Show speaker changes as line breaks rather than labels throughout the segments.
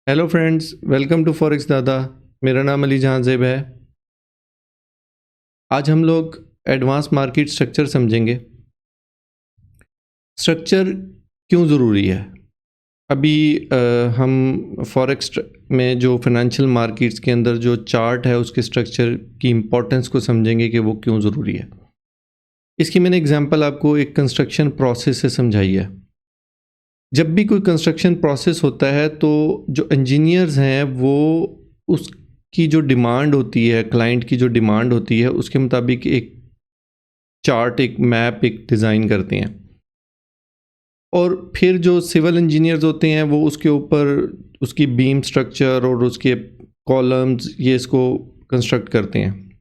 Hello friends, welcome to forex Dada. मेरा नाम अली जहां ज़ेब है। आज हम लोग एडवांस मार्केट स्ट्रक्चर समझेंगे। स्ट्रक्चर क्यों ज़रूरी है? अभी हम फॉरेक्स में जो फाइनेंशियल मार्केट्स के अंदर जो चार्ट है उसके स्ट्रक्चर की इम्पोर्टेंस को समझेंगे कि वो क्यों ज़रूरी है। इसकी मैंने एग्जांपल आपको एक कंस्ट्रक्शन प्रोसेस से समझाई है। जब भी कोई कंस्ट्रक्शन प्रोसेस होता है तो जो इंजीनियर्स हैं वो उसकी जो डिमांड होती है, क्लाइंट की जो डिमांड होती है, उसके मुताबिक एक चार्ट, एक मैप, एक डिज़ाइन करते हैं। और फिर जो सिविल इंजीनियर्स होते हैं वो उसके ऊपर उसकी बीम स्ट्रक्चर और उसके कॉलम्स ये इसको कंस्ट्रक्ट करते हैं।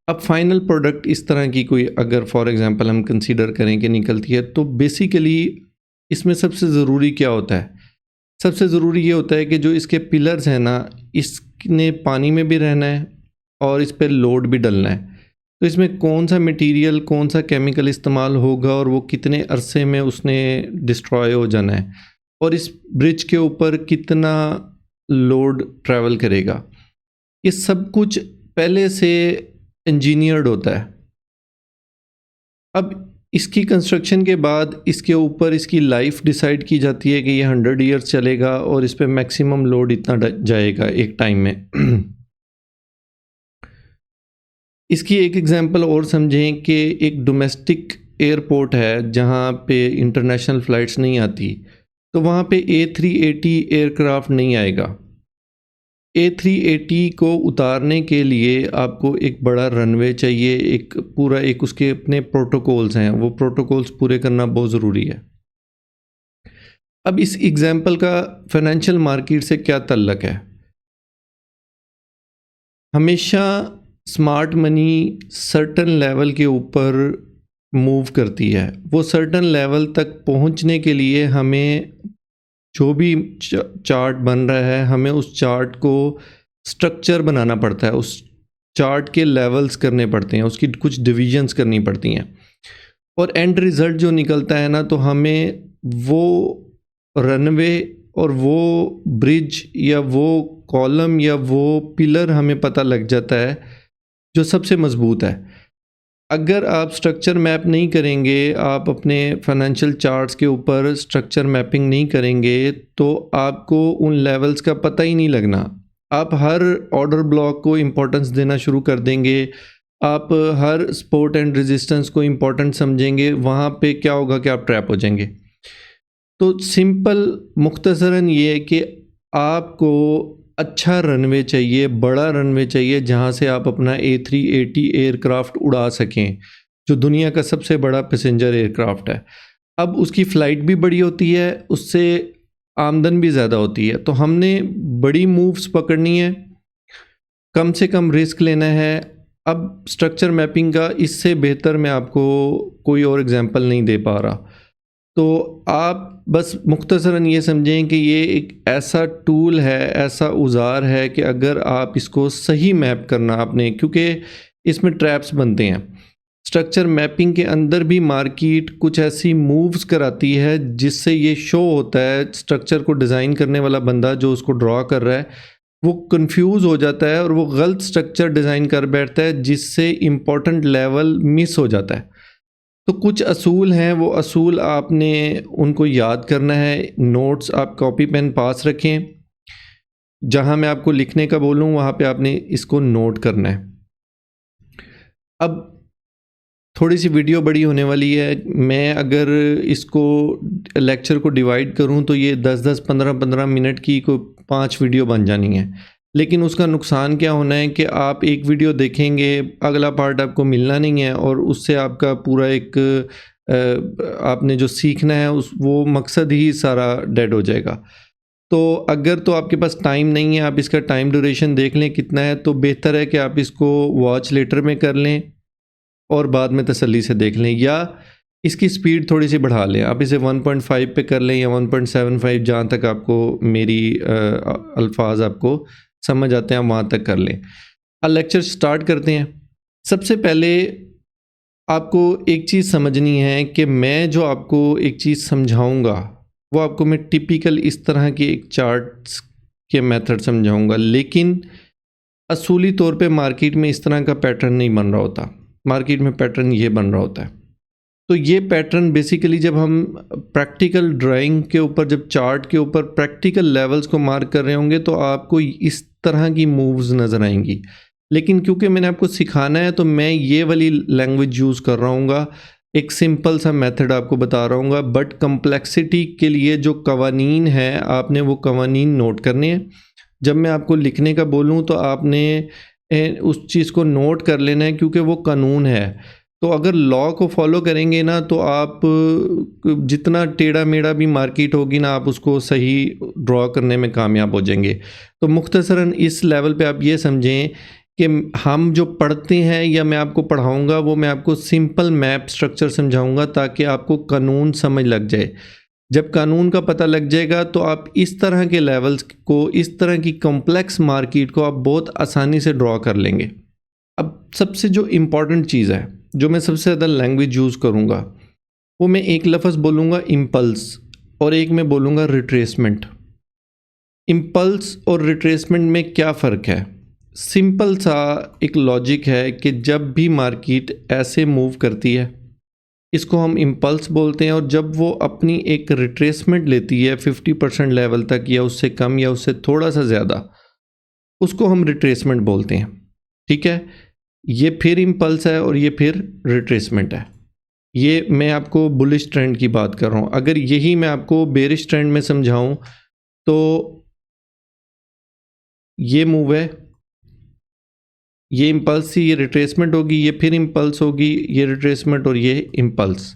अब फाइनल प्रोडक्ट इस तरह की कोई अगर फॉर एग्जांपल हम कंसीडर करें कि निकलती है, तो बेसिकली इसमें सबसे ज़रूरी क्या होता है? सबसे ज़रूरी ये होता है कि जो इसके पिलर्स हैं ना, इसने पानी में भी रहना है और इस पर लोड भी डलना है। तो इसमें कौन सा मटेरियल, कौन सा केमिकल इस्तेमाल होगा और वो कितने अरसे में उसने डिस्ट्रॉय हो जाना है, और इस ब्रिज के ऊपर कितना लोड ट्रैवल करेगा, ये सब कुछ पहले से इंजीनियर्ड होता है। अब इसकी कंस्ट्रक्शन के बाद इसके ऊपर इसकी लाइफ डिसाइड की जाती है कि ये 100 ईयर्स चलेगा और इस पे मैक्सिमम लोड इतना जाएगा एक टाइम में। इसकी एक एग्जांपल और समझें कि एक डोमेस्टिक एयरपोर्ट है जहाँ पे इंटरनेशनल फ़्लाइट्स नहीं आती, तो वहाँ पे A380 एयरक्राफ्ट नहीं आएगा। A380 को उतारने के लिए आपको एक बड़ा रनवे चाहिए, एक पूरा एक उसके अपने प्रोटोकॉल्स हैं, वो प्रोटोकॉल्स पूरे करना बहुत ज़रूरी है। अब इस एग्जांपल का फाइनेंशियल मार्केट से क्या ताल्लुक़ है? हमेशा स्मार्ट मनी सर्टन लेवल के ऊपर मूव करती है। वो सर्टन लेवल तक पहुंचने के लिए हमें जो भी चार्ट बन रहा है, हमें उस चार्ट को स्ट्रक्चर बनाना पड़ता है, उस चार्ट के लेवल्स करने पड़ते हैं, उसकी कुछ डिविजन्स करनी पड़ती हैं, और एंड रिज़ल्ट जो निकलता है ना, तो हमें वो रनवे और वो ब्रिज या वो कॉलम या वो पिलर हमें पता लग जाता है जो सबसे मज़बूत है। अगर आप स्ट्रक्चर मैप नहीं करेंगे, आप अपने फाइनेंशियल चार्ट्स के ऊपर स्ट्रक्चर मैपिंग नहीं करेंगे, तो आपको उन लेवल्स का पता ही नहीं लगना। आप हर ऑर्डर ब्लॉक को इम्पोर्टेंस देना शुरू कर देंगे, आप हर सपोर्ट एंड रेजिस्टेंस को इम्पोर्टेंट समझेंगे, वहाँ पे क्या होगा कि आप ट्रैप हो जाएंगे। तो सिंपल मुख्तसरन ये है कि आपको अच्छा रनवे चाहिए, बड़ा रनवे चाहिए, जहाँ से आप अपना A380 एयरक्राफ्ट उड़ा सकें, जो दुनिया का सबसे बड़ा पैसेंजर एयरक्राफ्ट है। अब उसकी फ़्लाइट भी बड़ी होती है, उससे आमदन भी ज़्यादा होती है, तो हमने बड़ी मूव्स पकड़नी है, कम से कम रिस्क लेना है। अब स्ट्रक्चर मैपिंग का इससे बेहतर मैं आपको कोई और एग्जांपल नहीं दे पा रहा। तो आप बस मुख्तसरन ये समझें कि ये एक ऐसा टूल है, ऐसा औज़ार है कि अगर आप इसको सही मैप करना आपने, क्योंकि इसमें ट्रैप्स बनते हैं। स्ट्रक्चर मैपिंग के अंदर भी मार्केट कुछ ऐसी मूव्स कराती है जिससे ये शो होता है, स्ट्रक्चर को डिज़ाइन करने वाला बंदा जो उसको ड्रॉ कर रहा है वो कंफ्यूज हो जाता है और वो गलत स्ट्रक्चर डिज़ाइन कर बैठता है, जिससे इम्पोर्टेंट लेवल मिस हो जाता है। तो कुछ असूल हैं, वो असूल आपने उनको याद करना है। नोट्स आप कॉपी पेन पास रखें, जहां मैं आपको लिखने का बोलूं वहां पे आपने इसको नोट करना है। अब थोड़ी सी वीडियो बड़ी होने वाली है, मैं अगर इसको लेक्चर को डिवाइड करूं तो ये 10-10, 15-15 मिनट की कोई 5 वीडियो बन जानी है। लेकिन उसका नुकसान क्या होना है कि आप एक वीडियो देखेंगे, अगला पार्ट आपको मिलना नहीं है, और उससे आपका पूरा एक आपने जो सीखना है उस वो मकसद ही सारा डेड हो जाएगा। तो अगर तो आपके पास टाइम नहीं है, आप इसका टाइम ड्यूरेशन देख लें कितना है, तो बेहतर है कि आप इसको वॉच लेटर में कर लें और बाद में तसल्ली से देख लें, या इसकी स्पीड थोड़ी सी बढ़ा लें। आप इसे 1.5 पे कर लें या 1.75, जहाँ तक आपको मेरी अल्फाज आपको समझ आते हैं वहाँ तक कर लें। अब लेक्चर स्टार्ट करते हैं। सबसे पहले आपको एक चीज़ समझनी है कि मैं जो आपको एक चीज़ समझाऊंगा वो आपको मैं टिपिकल इस तरह के एक चार्ट्स के मेथड समझाऊंगा, लेकिन असूली तौर पे मार्केट में इस तरह का पैटर्न नहीं बन रहा होता। मार्केट में पैटर्न ये बन रहा होता है। तो ये पैटर्न बेसिकली जब हम प्रैक्टिकल ड्राइंग के ऊपर, जब चार्ट के ऊपर प्रैक्टिकल लेवल्स को मार्क कर रहे होंगे तो आपको इस तरह की मूव्स नज़र आएंगी। लेकिन क्योंकि मैंने आपको सिखाना है तो मैं ये वाली लैंग्वेज यूज़ कर रहा हूँ, एक सिंपल सा मेथड आपको बता रहा हूँ, बट कम्प्लेक्सिटी के लिए जो कवानीन है आपने वो कवानीन नोट करने हैं। जब मैं आपको लिखने का बोलूँ तो आपने उस चीज़ को नोट कर लेना है, क्योंकि वो कानून है। तो अगर लॉ को फॉलो करेंगे ना तो आप जितना टेढ़ा मेढ़ा भी मार्केट होगी ना, आप उसको सही ड्रॉ करने में कामयाब हो जाएंगे। तो मुख्तसरन इस लेवल पे आप ये समझें कि हम जो पढ़ते हैं या मैं आपको पढ़ाऊंगा वो मैं आपको सिंपल मैप स्ट्रक्चर समझाऊंगा ताकि आपको कानून समझ लग जाए। जब कानून का पता लग जाएगा तो आप इस तरह के लेवल्स को, इस तरह की कॉम्प्लेक्स मार्केट को आप बहुत आसानी से ड्रॉ कर लेंगे। अब सबसे जो इम्पॉर्टेंट चीज़ है, जो मैं सबसे ज़्यादा लैंग्वेज यूज़ करूँगा, वो मैं एक लफ्ज़ बोलूँगा इम्पल्स और एक मैं बोलूँगा रिट्रेसमेंट। इम्पल्स और रिट्रेसमेंट में क्या फ़र्क है? सिंपल सा एक लॉजिक है कि जब भी मार्केट ऐसे मूव करती है इसको हम इम्पल्स बोलते हैं, और जब वो अपनी एक रिट्रेसमेंट लेती है 50% लेवल तक या उससे कम या उससे थोड़ा सा ज़्यादा, उसको हम रिट्रेसमेंट बोलते हैं। ठीक है, ये फिर इम्पल्स है और ये फिर रिट्रेसमेंट है। ये मैं आपको बुलिश ट्रेंड की बात कर रहा हूँ। अगर यही मैं आपको बेरिश ट्रेंड में समझाऊँ तो ये मूव है, ये इम्पल्स थी, ये रिट्रेसमेंट होगी, ये फिर इम्पल्स होगी, ये रिट्रेसमेंट और ये इम्पल्स।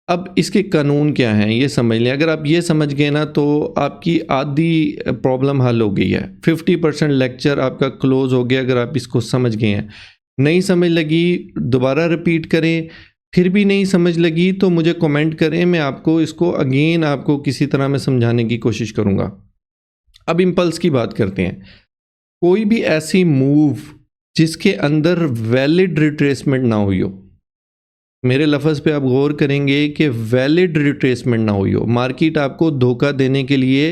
अब इसके कानून क्या हैं ये समझ लें। अगर आप ये समझ गए ना तो आपकी आधी प्रॉब्लम हल हो गई है। 50% लेक्चर आपका क्लोज हो गया अगर आप इसको समझ गए हैं। नहीं समझ लगी दोबारा रिपीट करें, फिर भी नहीं समझ लगी तो मुझे कमेंट करें, मैं आपको इसको अगेन आपको किसी तरह में समझाने की कोशिश करूँगा। अब इम्पल्स की बात करते हैं। कोई भी ऐसी मूव जिसके अंदर वैलिड रिट्रेसमेंट ना हुई हो, मेरे लफ्ज़ पे आप गौर करेंगे कि वैलिड रिट्रेसमेंट ना हुई हो। मार्केट आपको धोखा देने के लिए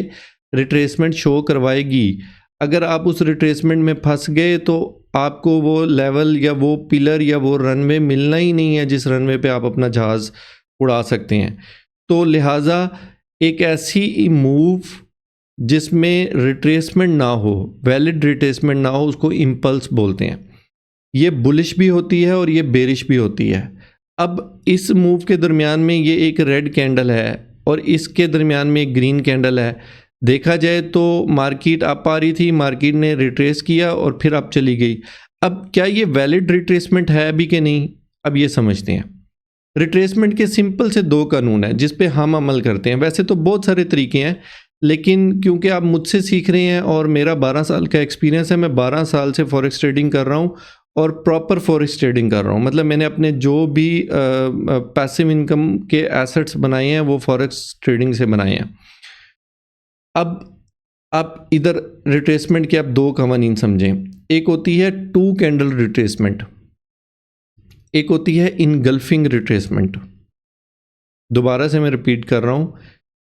रिट्रेसमेंट शो करवाएगी। अगर आप उस रिट्रेसमेंट में फंस गए तो आपको वो लेवल या वो पिलर या वो रनवे मिलना ही नहीं है जिस रनवे पे आप अपना जहाज़ उड़ा सकते हैं। तो लिहाजा एक ऐसी मूव जिसमें रिट्रेसमेंट ना हो, वैलिड रिट्रेसमेंट ना हो, उसको इम्पल्स बोलते हैं। ये बुलिश भी होती है और ये बेरिश भी होती है। अब इस मूव के दरमियान में ये एक रेड कैंडल है और इसके दरमियान में एक ग्रीन कैंडल है। देखा जाए तो मार्केट अप आ रही थी, मार्केट ने रिट्रेस किया और फिर अप चली गई। अब क्या ये वैलिड रिट्रेसमेंट है अभी कि नहीं, अब ये समझते हैं। रिट्रेसमेंट के सिंपल से दो कानून हैं जिस पे हम अमल करते हैं। वैसे तो बहुत सारे तरीके हैं, लेकिन क्योंकि आप मुझसे सीख रहे हैं और मेरा 12 साल का एक्सपीरियंस है, मैं 12 साल से फॉरेक्स ट्रेडिंग कर रहा हूँ और प्रॉपर फॉरेक्स ट्रेडिंग कर रहा हूँ। मतलब मैंने अपने जो भी पैसिव इनकम के एसेट्स बनाए हैं वो फॉरेक्स ट्रेडिंग से बनाए हैं। अब आप इधर रिट्रेसमेंट के आप दो कवानीन समझें। एक होती है टू कैंडल रिट्रेसमेंट, एक होती है इनगल्फिंग रिट्रेसमेंट। दोबारा से मैं रिपीट कर रहा हूँ,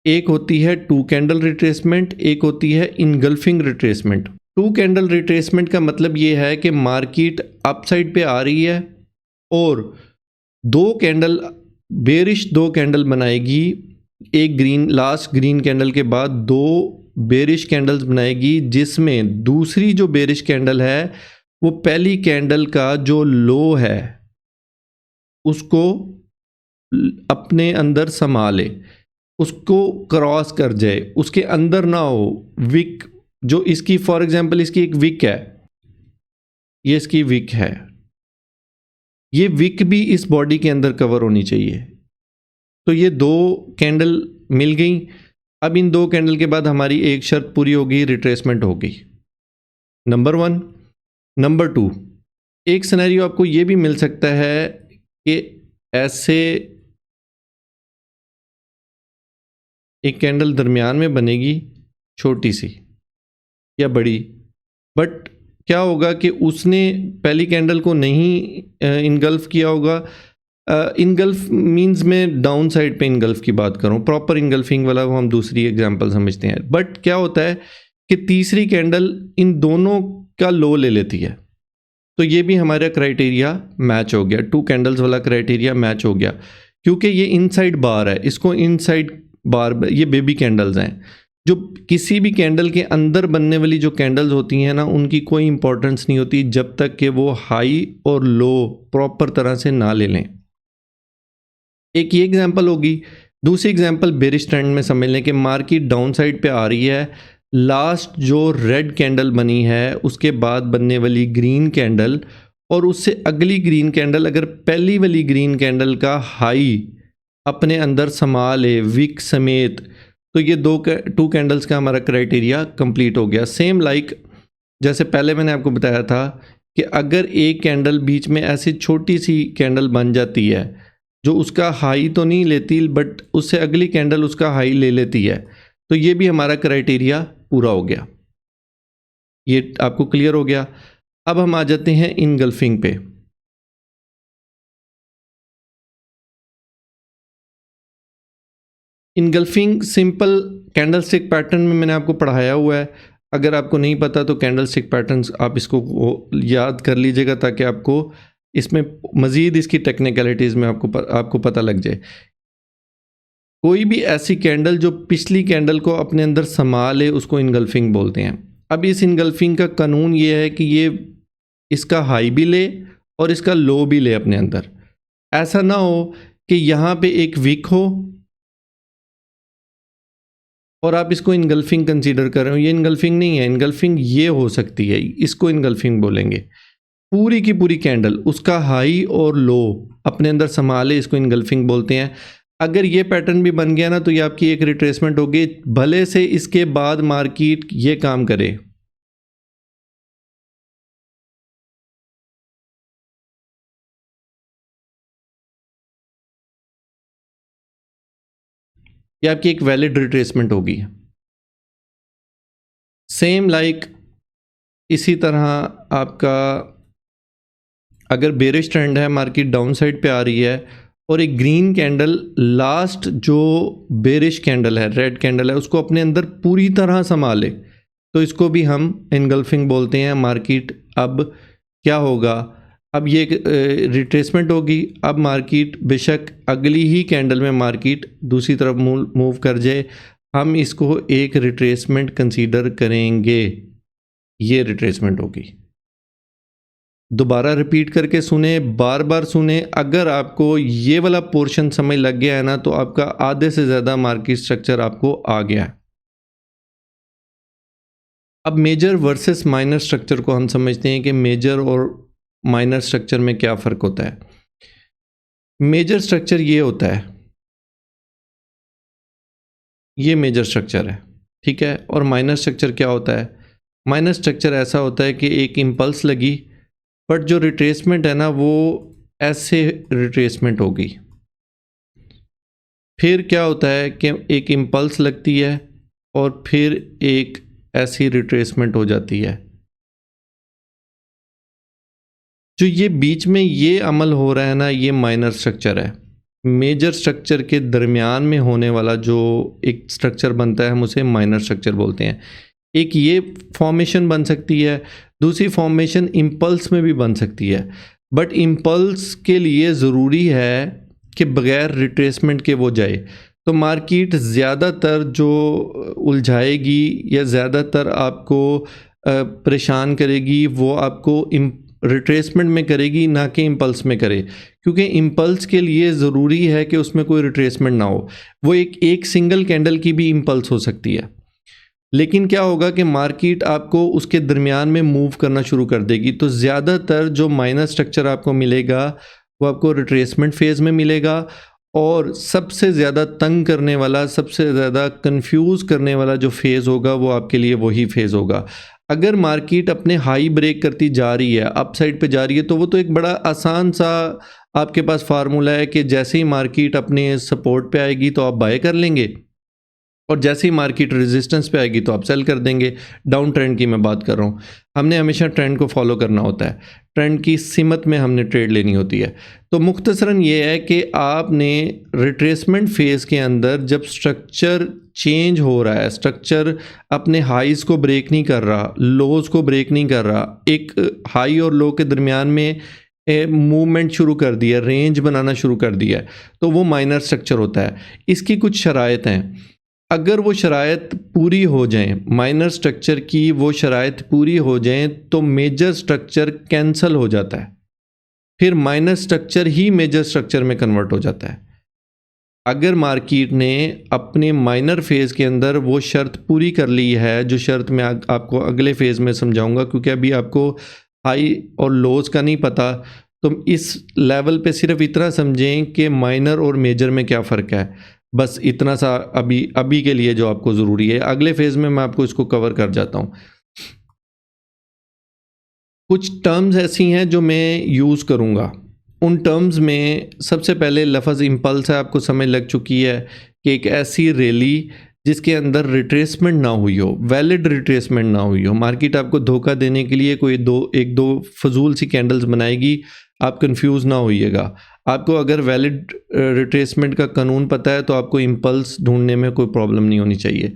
एक होती है टू कैंडल रिट्रेसमेंट, एक होती है engulfing retracement. Two candle retracement का मतलब ये है कि मार्केट अपसाइड पे आ रही है और दो कैंडल बेरिश दो कैंडल बनाएगी, एक ग्रीन लास्ट ग्रीन कैंडल के बाद दो बेरिश कैंडल्स बनाएगी, जिसमें दूसरी जो बेरिश कैंडल है वो पहली कैंडल का जो लो है उसको अपने अंदर संभाले, उसको क्रॉस कर जाए, उसके अंदर ना हो। विक जो इसकी फॉर एग्जांपल इसकी एक विक है, ये इसकी विक है, ये विक भी इस बॉडी के अंदर कवर होनी चाहिए। तो ये दो कैंडल मिल गई। अब इन दो कैंडल के बाद हमारी एक शर्त पूरी होगी, रिट्रेसमेंट होगी। नंबर 1। नंबर 2, एक सिनेरियो आपको ये भी मिल सकता है कि ऐसे एक कैंडल दरमियान में बनेगी, छोटी सी या बड़ी, बट क्या होगा कि उसने पहली कैंडल को नहीं इनगल्फ किया होगा, इनगल्फ मींस मैं डाउन साइड पे इनगल्फ की बात करूं, प्रॉपर इनगल्फिंग वाला वो हम दूसरी एग्जांपल समझते हैं। बट क्या होता है कि तीसरी कैंडल इन दोनों का लो ले लेती है, तो ये भी हमारा क्राइटेरिया मैच हो गया, 2 कैंडल्स वाला क्राइटेरिया मैच हो गया, क्योंकि ये इनसाइड बार है, इसको इनसाइड बार, ये बेबी कैंडल्स हैं। जो किसी भी कैंडल के अंदर बनने वाली जो कैंडल्स होती हैं ना, उनकी कोई इंपॉर्टेंस नहीं होती जब तक कि वो हाई और लो प्रॉपर तरह से ना ले लें। एक ये एग्जांपल होगी। दूसरी एग्जांपल बेरिश ट्रेंड में समझ लें कि मार्केट डाउन साइड पे आ रही है, लास्ट जो रेड कैंडल बनी है उसके बाद बनने वाली ग्रीन कैंडल और उससे अगली ग्रीन कैंडल अगर पहली वाली ग्रीन कैंडल का हाई अपने अंदर समा ले विक समेत, तो ये 2 कैंडल्स का हमारा क्राइटेरिया कंप्लीट हो गया। सेम लाइक जैसे पहले मैंने आपको बताया था कि अगर एक कैंडल बीच में ऐसी छोटी सी कैंडल बन जाती है जो उसका हाई तो नहीं लेती बट उससे अगली कैंडल उसका हाई ले लेती है, तो ये भी हमारा क्राइटेरिया पूरा हो गया। ये आपको क्लियर हो गया। अब हम आ जाते हैं इनगल्फिंग पे। इनगल्फिंग सिंपल कैंडलस्टिक पैटर्न में मैंने आपको पढ़ाया हुआ है। अगर आपको नहीं पता तो कैंडलस्टिक पैटर्न्स आप इसको याद कर लीजिएगा ताकि आपको इसमें मज़ीद इसकी टेक्निकलिटीज़ में आपको पता लग जाए। कोई भी ऐसी कैंडल जो पिछली कैंडल को अपने अंदर समा ले उसको इनगल्फिंग बोलते हैं। अब इस इनगल्फिंग का कानून ये है कि ये इसका हाई भी ले और इसका लो भी ले अपने अंदर। ऐसा ना हो कि यहाँ पे एक विक हो और आप इसको इनगल्फिंग कंसीडर कर रहे हो। ये इनगल्फिंग नहीं है, इनगल्फिंग ये हो सकती है, इसको इनगल्फिंग बोलेंगे। पूरी की पूरी कैंडल उसका हाई और लो अपने अंदर संभाले, इसको इनगल्फिंग बोलते हैं। अगर ये पैटर्न भी बन गया ना तो ये आपकी एक रिट्रेसमेंट होगी, भले से इसके बाद मार्केट ये काम करे। ये आपकी एक वैलिड रिट्रेसमेंट होगी। सेम लाइक इसी तरह आपका अगर बेरिश ट्रेंड है, मार्केट डाउन साइड पे आ रही है और एक ग्रीन कैंडल लास्ट जो बेरिश कैंडल है, रेड कैंडल है, उसको अपने अंदर पूरी तरह संभाले, तो इसको भी हम इनगल्फिंग बोलते हैं। मार्केट अब क्या होगा, अब ये रिट्रेसमेंट होगी। अब मार्केट बेशक अगली ही कैंडल में मार्केट दूसरी तरफ मूव कर जाए, हम इसको एक रिट्रेसमेंट कंसीडर करेंगे। ये रिट्रेसमेंट होगी। दोबारा रिपीट करके सुने, बार बार सुने। अगर आपको ये वाला पोर्शन समझ लग गया है ना तो आपका आधे से ज़्यादा मार्केट स्ट्रक्चर आपको आ गया है। अब मेजर वर्सेस माइनर स्ट्रक्चर को हम समझते हैं कि मेजर और माइनर स्ट्रक्चर में क्या फ़र्क होता है। मेजर स्ट्रक्चर ये होता है, ये मेजर स्ट्रक्चर है, ठीक है। और माइनर स्ट्रक्चर क्या होता है? माइनर स्ट्रक्चर ऐसा होता है कि एक इम्पल्स लगी बट जो रिट्रेसमेंट है ना वो ऐसे रिट्रेसमेंट होगी। फिर क्या होता है कि एक इम्पल्स लगती है और फिर एक ऐसी रिट्रेसमेंट हो जाती है। जो ये बीच में ये अमल हो रहा है ना, ये माइनर स्ट्रक्चर है। मेजर स्ट्रक्चर के दरमियान में होने वाला जो एक स्ट्रक्चर बनता है हम उसे माइनर स्ट्रक्चर बोलते हैं। एक ये फॉर्मेशन बन सकती है, दूसरी फॉर्मेशन इम्पल्स में भी बन सकती है, बट इम्पल्स के लिए ज़रूरी है कि बग़ैर रिट्रेसमेंट के वो जाए। तो मार्केट ज़्यादातर जो उलझाएगी या ज़्यादातर आपको परेशान करेगी वो आपको रिट्रेसमेंट में करेगी, ना कि इम्पल्स में करे, क्योंकि इम्पल्स के लिए ज़रूरी है कि उसमें कोई रिट्रेसमेंट ना हो। वो एक सिंगल कैंडल की भी इम्पल्स हो सकती है, लेकिन क्या होगा कि मार्केट आपको उसके दरमियान में मूव करना शुरू कर देगी। तो ज़्यादातर जो माइनर स्ट्रक्चर आपको मिलेगा वो आपको रिट्रेसमेंट फेज़ में मिलेगा, और सबसे ज़्यादा तंग करने वाला, सबसे ज़्यादा कंफ्यूज करने वाला जो फेज़ होगा वो आपके लिए वही फेज़ होगा। अगर मार्केट अपने हाई ब्रेक करती जा रही है, अप साइड पे जा रही है, तो वो तो एक बड़ा आसान सा आपके पास फार्मूला है कि जैसे ही मार्केट अपने सपोर्ट पे आएगी तो आप बाय कर लेंगे। और जैसे ही मार्केट रेजिस्टेंस पे आएगी तो आप सेल कर देंगे। डाउन ट्रेंड की मैं बात कर रहा हूँ, हमने हमेशा ट्रेंड को फॉलो करना होता है, ट्रेंड की सिमत में हमने ट्रेड लेनी होती है। तो मुख्तसरन ये है कि आपने रिट्रेसमेंट फेज़ के अंदर जब स्ट्रक्चर चेंज हो रहा है, स्ट्रक्चर अपने हाइज़ को ब्रेक नहीं कर रहा, लोज़ को ब्रेक नहीं कर रहा, एक हाई और लो के दरमियान में मूवमेंट शुरू कर दिया, रेंज बनाना शुरू कर दिया है, तो वो माइनर स्ट्रक्चर होता है। इसकी कुछ शराइत हैं, अगर वो शराइत पूरी हो जाएं, माइनर स्ट्रक्चर की वो शराइत पूरी हो जाएं तो मेजर स्ट्रक्चर कैंसल हो जाता है, फिर माइनर स्ट्रक्चर ही मेजर स्ट्रक्चर में कन्वर्ट हो जाता है। अगर मार्केट ने अपने माइनर फेज़ के अंदर वो शर्त पूरी कर ली है, जो शर्त मैं आपको अगले फेज़ में समझाऊंगा, क्योंकि अभी आपको हाई और लोज का नहीं पता, तो इस लेवल पे सिर्फ इतना समझें कि माइनर और मेजर में क्या फ़र्क है, बस इतना सा अभी के लिए जो आपको ज़रूरी है। अगले फेज़ में मैं आपको इसको कवर कर जाता हूँ। कुछ टर्म्स ऐसी हैं जो मैं यूज़ करूँगा, उन टर्म्स में सबसे पहले लफ्ज़ इम्पल्स है, आपको समझ लग चुकी है कि एक ऐसी रैली जिसके अंदर रिट्रेसमेंट ना हुई हो, वैलिड रिट्रेसमेंट ना हुई हो, मार्केट आपको धोखा देने के लिए कोई एक दो फजूल सी कैंडल्स बनाएगी, आप कंफ्यूज ना होइएगा। आपको अगर वैलिड रिट्रेसमेंट का कानून पता है तो आपको इम्पल्स ढूंढने में कोई प्रॉब्लम नहीं होनी चाहिए।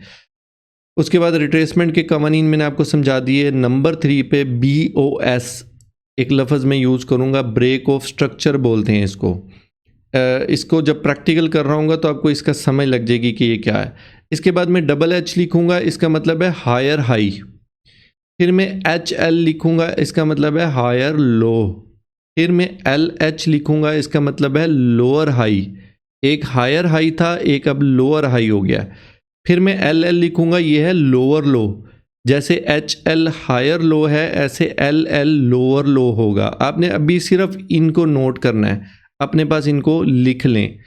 उसके बाद रिट्रेसमेंट के कवानीन मैंने आपको समझा दिए। नंबर 3 पे BOS एक लफ्ज़ में यूज़ करूँगा, ब्रेक ऑफ स्ट्रक्चर बोलते हैं इसको। इसको जब प्रैक्टिकल कर रहा हूँ तो आपको इसका समझ लग जाएगी कि ये क्या है। इसके बाद मैं HH लिखूँगा, इसका मतलब है हायर हाई। फिर मैं HL लिखूँगा, इसका मतलब है हायर लो। फिर मैं LH लिखूँगा, इसका मतलब है लोअर हाई। एक हायर हाई था, एक अब लोअर हाई हो गया। फिर मैं LL लिखूँगा, ये है लोअर लो। जैसे HL हायर लो है, ऐसे LL लोअर लो होगा। आपने अभी सिर्फ इनको नोट करना है, अपने पास इनको लिख लें।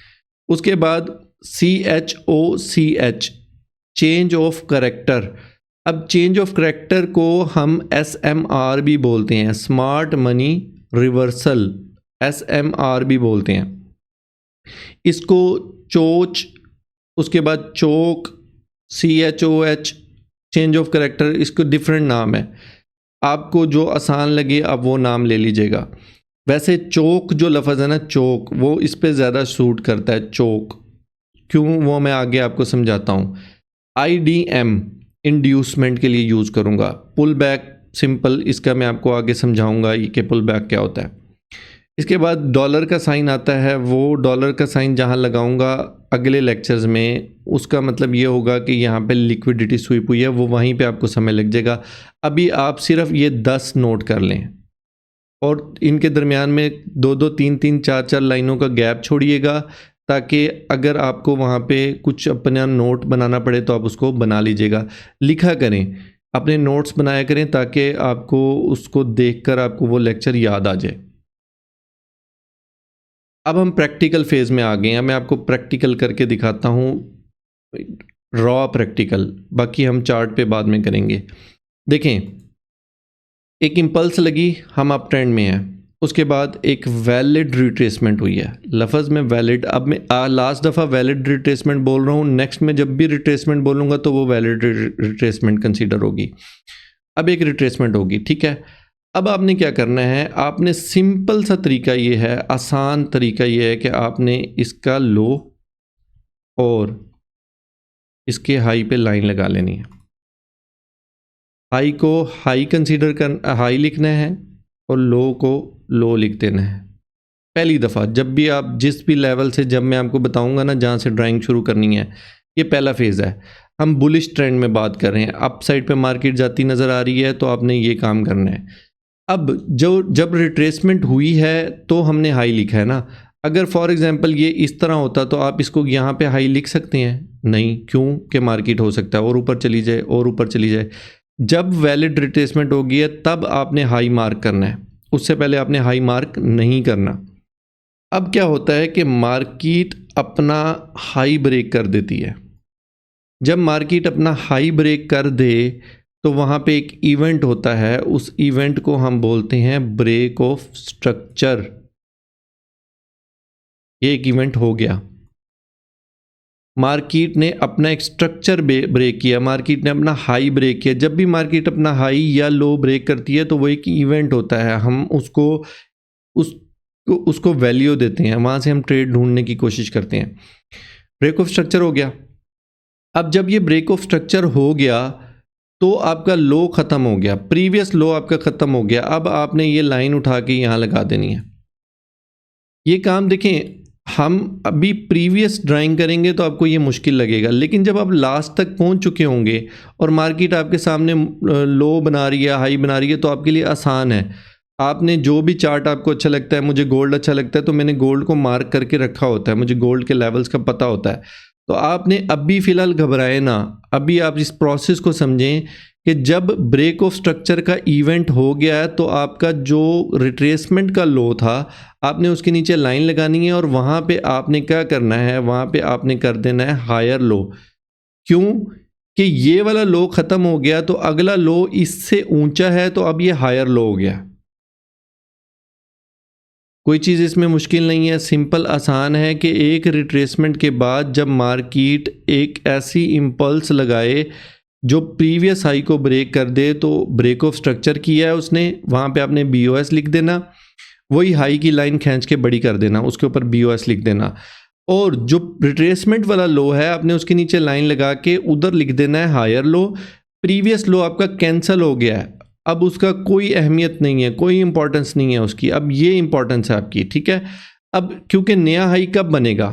उसके बाद CHOCH चेंज ऑफ करेक्टर। अब चेंज ऑफ करेक्टर को हम SMR भी बोलते हैं, स्मार्ट मनी रिवर्सल, SMR भी बोलते हैं इसको। चोच, उसके बाद चोक, CHOH चेंज ऑफ करेक्टर, इसको डिफरेंट नाम है, आपको जो आसान लगे आप वो नाम ले लीजिएगा। वैसे चोक जो लफ्ज़ है ना, चोक, वो इस पे ज़्यादा सूट करता है, चोक क्यों, वो मैं आगे आपको समझाता हूँ। IDM इंड्यूसमेंट के लिए यूज़ करूँगा। पुल बैक सिंपल, इसका मैं आपको आगे समझाऊँगा कि पुल बैक क्या होता है। इसके बाद डॉलर का साइन आता है, वो डॉलर का साइन जहाँ लगाऊंगा अगले लेक्चर्स में, उसका मतलब ये होगा कि यहाँ पे लिक्विडिटी स्वीप हुई है, वो वहीं पे आपको समय लग जाएगा। अभी आप सिर्फ ये 10 नोट कर लें और इनके दरमियान में 2-2, 3-3, 4-4 लाइनों का गैप छोड़िएगा, ताकि अगर आपको वहाँ पे कुछ अपना नोट बनाना पड़े तो आप उसको बना लीजिएगा। लिखा करें, अपने नोट्स बनाया करें, ताकि आपको उसको देखकर आपको वो लेक्चर याद आ जाए। अब हम प्रैक्टिकल फेज़ में आ गए हैं, मैं आपको प्रैक्टिकल करके दिखाता हूँ, रॉ प्रैक्टिकल, बाकी हम चार्ट पे बाद में करेंगे। देखें, एक इम्पल्स लगी, हम अप ट्रेंड में हैं, उसके बाद एक वैलिड रिट्रेसमेंट हुई है, लफ्ज़ में वैलिड। अब मैं लास्ट दफ़ा वैलिड रिट्रेसमेंट बोल रहा हूँ, नेक्स्ट में जब भी रिट्रेसमेंट बोलूँगा तो वो वैलिड रिट्रेसमेंट कंसीडर होगी। अब एक रिट्रेसमेंट होगी, ठीक है। अब आपने क्या करना है, आपने सिंपल सा तरीका ये है, आसान तरीका ये है कि आपने इसका लो और इसके हाई पे लाइन लगा लेनी है। हाई को हाई कंसीडर कर, हाई लिखना है और लो को लो लिख देना है। पहली दफ़ा जब भी आप जिस भी लेवल से, जब मैं आपको बताऊंगा ना जहाँ से ड्राइंग शुरू करनी है, ये पहला फेज़ है। हम बुलिश ट्रेंड में बात कर रहे हैं, अप साइड पे मार्केट जाती नज़र आ रही है, तो आपने ये काम करना है। अब जब रिट्रेसमेंट हुई है तो हमने हाई लिखा है ना। अगर फॉर एग्जांपल ये इस तरह होता तो आप इसको यहाँ पे हाई लिख सकते हैं? नहीं, क्यों कि मार्केट हो सकता है और ऊपर चली जाए और ऊपर चली जाए। जब वैलिड रिट्रेसमेंट होगी है तब आपने हाई मार्क करना है, उससे पहले आपने हाई मार्क नहीं करना। अब क्या होता है कि मार्केट अपना हाई ब्रेक कर देती है। जब मार्केट अपना हाई ब्रेक कर दे तो वहाँ पे एक इवेंट होता है, उस इवेंट को हम बोलते हैं ब्रेक ऑफ स्ट्रक्चर। ये एक इवेंट हो गया। मार्केट ने अपना एक स्ट्रक्चर ब्रेक किया, मार्केट ने अपना हाई ब्रेक किया। जब भी मार्केट अपना हाई या लो ब्रेक करती है तो वो एक इवेंट होता है, हम उसको वैल्यू देते हैं, वहाँ से हम ट्रेड ढूंढने की कोशिश करते हैं। ब्रेक ऑफ स्ट्रक्चर हो गया। अब जब ये ब्रेक ऑफ स्ट्रक्चर हो गया तो आपका लो ख़त्म हो गया, प्रीवियस लो आपका ख़त्म हो गया। अब आपने ये लाइन उठा के यहाँ लगा देनी है। ये काम देखें, हम अभी प्रीवियस ड्राइंग करेंगे तो आपको ये मुश्किल लगेगा, लेकिन जब आप लास्ट तक पहुंच चुके होंगे और मार्केट आपके सामने लो बना रही है, हाई बना रही है, तो आपके लिए आसान है। आपने जो भी चार्ट आपको अच्छा लगता है, मुझे गोल्ड अच्छा लगता है तो मैंने गोल्ड को मार्क करके रखा होता है, मुझे गोल्ड के लेवल्स का पता होता है। तो आपने अभी फ़िलहाल घबराए ना, अभी आप इस प्रोसेस को समझें कि जब ब्रेक ऑफ स्ट्रक्चर का इवेंट हो गया है तो आपका जो रिट्रेसमेंट का लो था, आपने उसके नीचे लाइन लगानी है और वहाँ पे आपने क्या करना है, वहाँ पे आपने कर देना है हायर लो। क्यों कि ये वाला लो ख़त्म हो गया तो अगला लो इससे ऊंचा है, तो अब ये हायर लो हो गया। कोई चीज़ इसमें मुश्किल नहीं है, सिंपल आसान है कि एक रिट्रेसमेंट के बाद जब मार्केट एक ऐसी इम्पल्स लगाए जो प्रीवियस हाई को ब्रेक कर दे, तो ब्रेक ऑफ स्ट्रक्चर किया है उसने, वहाँ पे आपने BOS लिख देना, वही हाई की लाइन खींच के बड़ी कर देना, उसके ऊपर BOS लिख देना। और जो रिट्रेसमेंट वाला लो है आपने उसके नीचे लाइन लगा के उधर लिख देना है हायर लो। प्रीवियस लो आपका कैंसिल हो गया है, अब उसका कोई अहमियत नहीं है, कोई इंपॉर्टेंस नहीं है उसकी, अब ये इंपॉर्टेंस है आपकी, ठीक है। अब क्योंकि नया हाई कब बनेगा,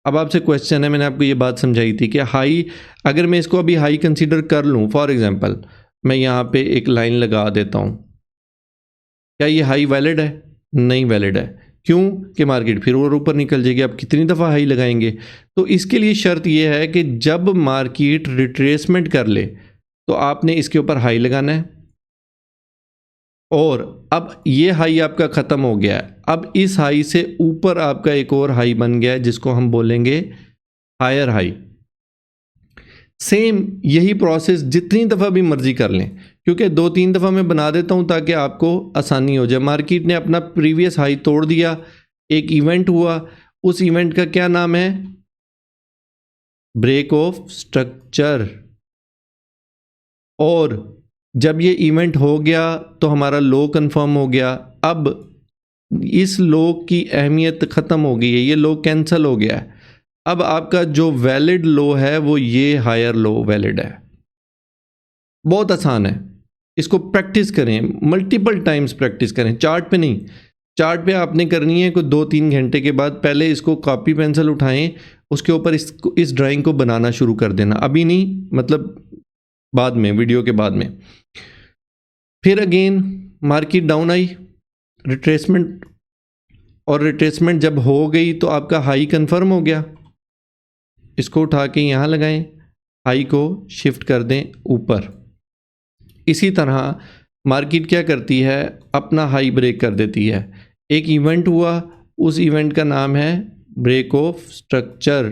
अब आपसे क्वेश्चन है, मैंने आपको ये बात समझाई थी कि हाई, अगर मैं इसको अभी हाई कंसीडर कर लूँ, फॉर एग्जांपल मैं यहाँ पे एक लाइन लगा देता हूँ, क्या ये हाई वैलिड है? नहीं वैलिड है। क्यों कि मार्केट फिर और ऊपर निकल जाएगी। आप कितनी दफ़ा हाई लगाएंगे? तो इसके लिए शर्त यह है कि जब मार्केट रिट्रेसमेंट कर ले तो आपने इसके ऊपर हाई लगाना है, और अब ये हाई आपका ख़त्म हो गया है, अब इस हाई से ऊपर आपका एक और हाई बन गया है जिसको हम बोलेंगे हायर हाई। सेम यही प्रोसेस जितनी दफ़ा भी मर्जी कर लें, क्योंकि 2-3 दफ़ा मैं बना देता हूं ताकि आपको आसानी हो जाए। मार्केट ने अपना प्रीवियस हाई तोड़ दिया, एक इवेंट हुआ, उस इवेंट का क्या नाम है? Break of structure. और जब ये इवेंट हो गया तो हमारा लो कंफर्म हो गया। अब इस लो की अहमियत ख़त्म हो गई है, ये लो कैंसिल हो गया है। अब आपका जो वैलिड लो है वो ये हायर लो वैलिड है। बहुत आसान है, इसको प्रैक्टिस करें, मल्टीपल टाइम्स प्रैक्टिस करें, चार्ट पे नहीं। चार्ट पे आपने करनी है कोई 2-3 घंटे के बाद, पहले इसको कॉपी पेंसिल उठाएं, उसके ऊपर इस ड्राइंग को बनाना शुरू कर देना, अभी नहीं, मतलब बाद में, वीडियो के बाद में। फिर again market down I, retracement, और रिट्रेसमेंट जब हो गई तो आपका हाई कंफर्म हो गया, इसको उठा के यहाँ लगाएं, हाई को शिफ्ट कर दें ऊपर। इसी तरह मार्केट क्या करती है, अपना हाई ब्रेक कर देती है। एक इवेंट हुआ, उस इवेंट का नाम है break of structure.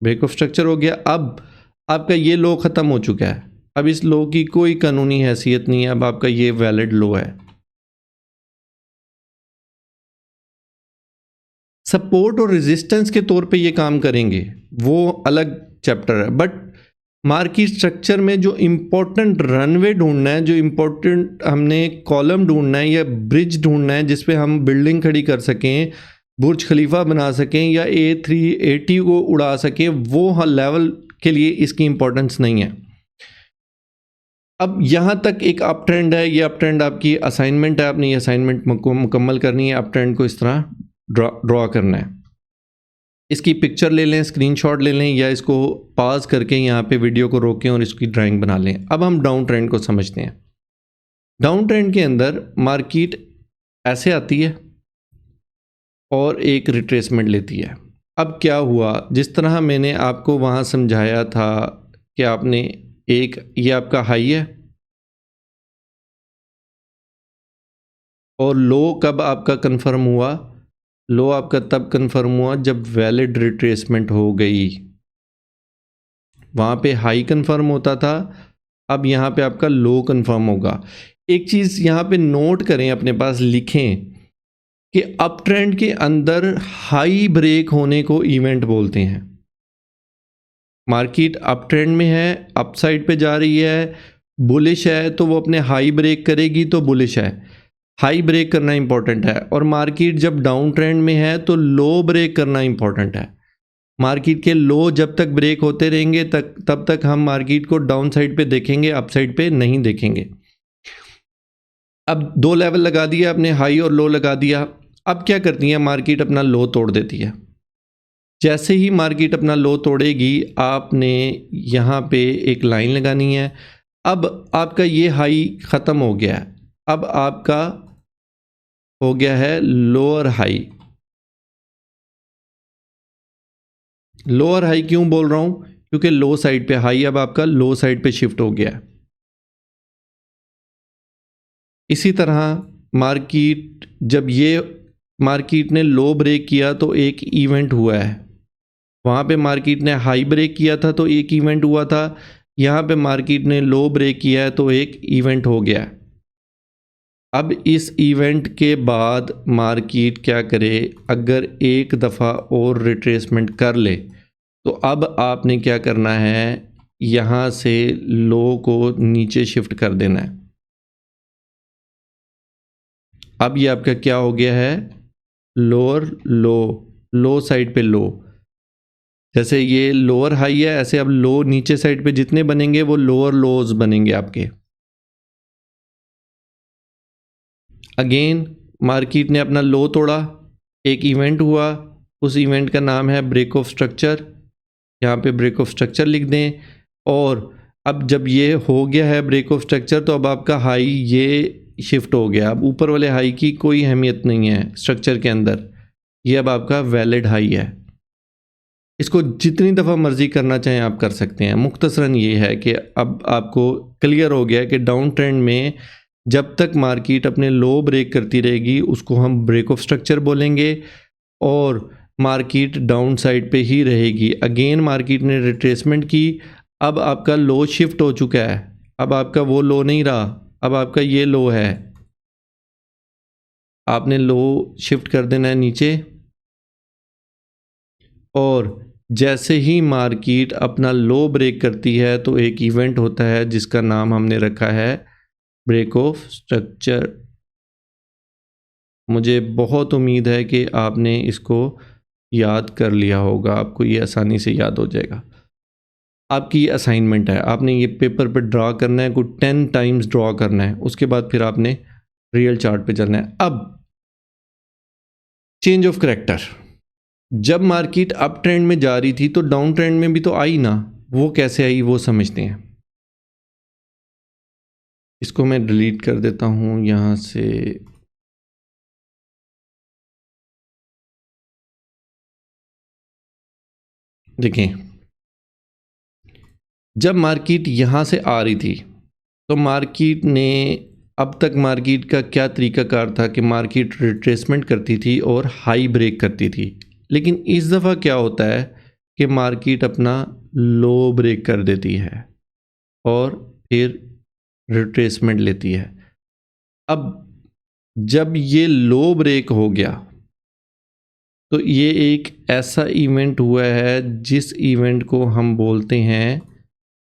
Break of structure हो गया, अब आपका ये लो ख़त्म हो चुका है, अब इस लो की कोई कानूनी हैसियत नहीं है, अब आपका ये वैलिड लो है। सपोर्ट और रेजिस्टेंस के तौर पे ये काम करेंगे, वो अलग चैप्टर है, बट मार्केट स्ट्रक्चर में जो इम्पोर्टेंट रनवे ढूंढना है, जो इम्पोर्टेंट हमने कॉलम ढूंढना है या ब्रिज ढूंढना है जिस पे हम बिल्डिंग खड़ी कर सकें, बुर्ज खलीफा बना सकें या A380 को उड़ा सकें, वो लेवल के लिए इसकी इम्पोर्टेंस नहीं है। अब यहाँ तक एक अप ट्रेंड है, ये अप ट्रेंड आपकी असाइनमेंट है, आपने ये असाइनमेंट मुकम्मल करनी है, अप ट्रेंड को इस तरह ड्रॉ करना है। इसकी पिक्चर ले लें, स्क्रीनशॉट ले लें, या इसको पॉज करके यहाँ पे वीडियो को रोकें और इसकी ड्राइंग बना लें। अब हम डाउन ट्रेंड को समझते हैं। डाउन ट्रेंड के अंदर मार्केट ऐसे आती है और एक रिट्रेसमेंट लेती है। अब क्या हुआ, जिस तरह मैंने आपको वहाँ समझाया था कि आपने एक, ये आपका हाई है और लो कब आपका कंफर्म हुआ, लो आपका तब कंफर्म हुआ जब वैलिड रिट्रेसमेंट हो गई। वहाँ पे हाई कंफर्म होता था, अब यहाँ पे आपका लो कंफर्म होगा। एक चीज़ यहाँ पे नोट करें, अपने पास लिखें कि अप ट्रेंड के अंदर हाई ब्रेक होने को इवेंट बोलते हैं। मार्केट अप ट्रेंड में है, अप साइड पे जा रही है, बुलिश है, तो वो अपने हाई ब्रेक करेगी तो बुलिश है। हाई ब्रेक करना इंपॉर्टेंट है। और मार्केट जब डाउन ट्रेंड में है तो लो ब्रेक करना इंपॉर्टेंट है। मार्केट के लो जब तक ब्रेक होते रहेंगे तब तक हम मार्केट को डाउन साइड पे देखेंगे, अप साइड पे नहीं देखेंगे। अब 2 लेवल लगा दिया आपने, हाई और लो लगा दिया। अब क्या करती है मार्केट, अपना लो तोड़ देती है। जैसे ही मार्केट अपना लो तोड़ेगी, आपने यहाँ पे एक लाइन लगानी है। अब आपका ये हाई ख़त्म हो गया है, अब आपका हो गया है लोअर हाई। लोअर हाई क्यों बोल रहा हूँ, क्योंकि लो साइड पे हाई अब आपका लो साइड पे शिफ्ट हो गया है। इसी तरह मार्केट जब ये मार्केट ने लो ब्रेक किया तो एक इवेंट हुआ है। वहाँ पे मार्केट ने हाई ब्रेक किया था तो एक इवेंट हुआ था। यहाँ पे मार्केट ने लो ब्रेक किया है तो एक इवेंट हो गया। अब इस इवेंट के बाद मार्केट क्या करे, अगर एक दफ़ा और रिट्रेसमेंट कर ले तो अब आपने क्या करना है, यहाँ से लो को नीचे शिफ्ट कर देना है। अब ये आपका क्या हो गया है, लोअर लो, लो साइड पे लो। जैसे ये लोअर हाई है, ऐसे अब लो नीचे साइड पे जितने बनेंगे वो लोअर लोज बनेंगे आपके। अगेन मार्केट ने अपना लो तोड़ा, एक इवेंट हुआ, उस इवेंट का नाम है ब्रेक ऑफ स्ट्रक्चर। यहाँ पे ब्रेक ऑफ स्ट्रक्चर लिख दें। और अब जब ये हो गया है ब्रेक ऑफ स्ट्रक्चर तो अब आपका हाई ये शिफ्ट हो गया। अब ऊपर वाले हाई की कोई अहमियत नहीं है स्ट्रक्चर के अंदर, ये अब आपका वैलिड हाई है। इसको जितनी दफ़ा मर्ज़ी करना चाहें आप कर सकते हैं। मुख्तसरन ये है कि अब आपको क्लियर हो गया कि डाउन ट्रेंड में जब तक मार्केट अपने लो ब्रेक करती रहेगी उसको हम ब्रेक ऑफ स्ट्रक्चर बोलेंगे और मार्केट डाउन साइड पे ही रहेगी। अगेन मार्केट ने रिट्रेसमेंट की, अब आपका लो शिफ्ट हो चुका है। अब आपका वो लो नहीं रहा, अब आपका ये लो है। आपने लो शिफ्ट कर देना है नीचे। और जैसे ही मार्केट अपना लो ब्रेक करती है तो एक इवेंट होता है जिसका नाम हमने रखा है ब्रेक ऑफ स्ट्रक्चर। मुझे बहुत उम्मीद है कि आपने इसको याद कर लिया होगा, आपको ये आसानी से याद हो जाएगा। आपकी ये असाइनमेंट है, आपने ये पेपर पे ड्रा करना है, कुछ 10 टाइम्स ड्रा करना है, उसके बाद फिर आपने रियल चार्ट पे चलना है। अब चेंज ऑफ करैक्टर, जब मार्केट अप ट्रेंड में जा रही थी तो डाउन ट्रेंड में भी तो आई ना, वो कैसे आई वो समझते हैं। इसको मैं डिलीट कर देता हूँ यहाँ से। देखें, जब मार्केट यहाँ से आ रही थी तो मार्केट ने, अब तक मार्केट का क्या तरीकाकार था कि मार्केट रिट्रेसमेंट करती थी और हाई ब्रेक करती थी। लेकिन इस दफ़ा क्या होता है कि मार्केट अपना लो ब्रेक कर देती है और फिर रिट्रेसमेंट लेती है। अब जब ये लो ब्रेक हो गया तो ये एक ऐसा इवेंट हुआ है जिस इवेंट को हम बोलते हैं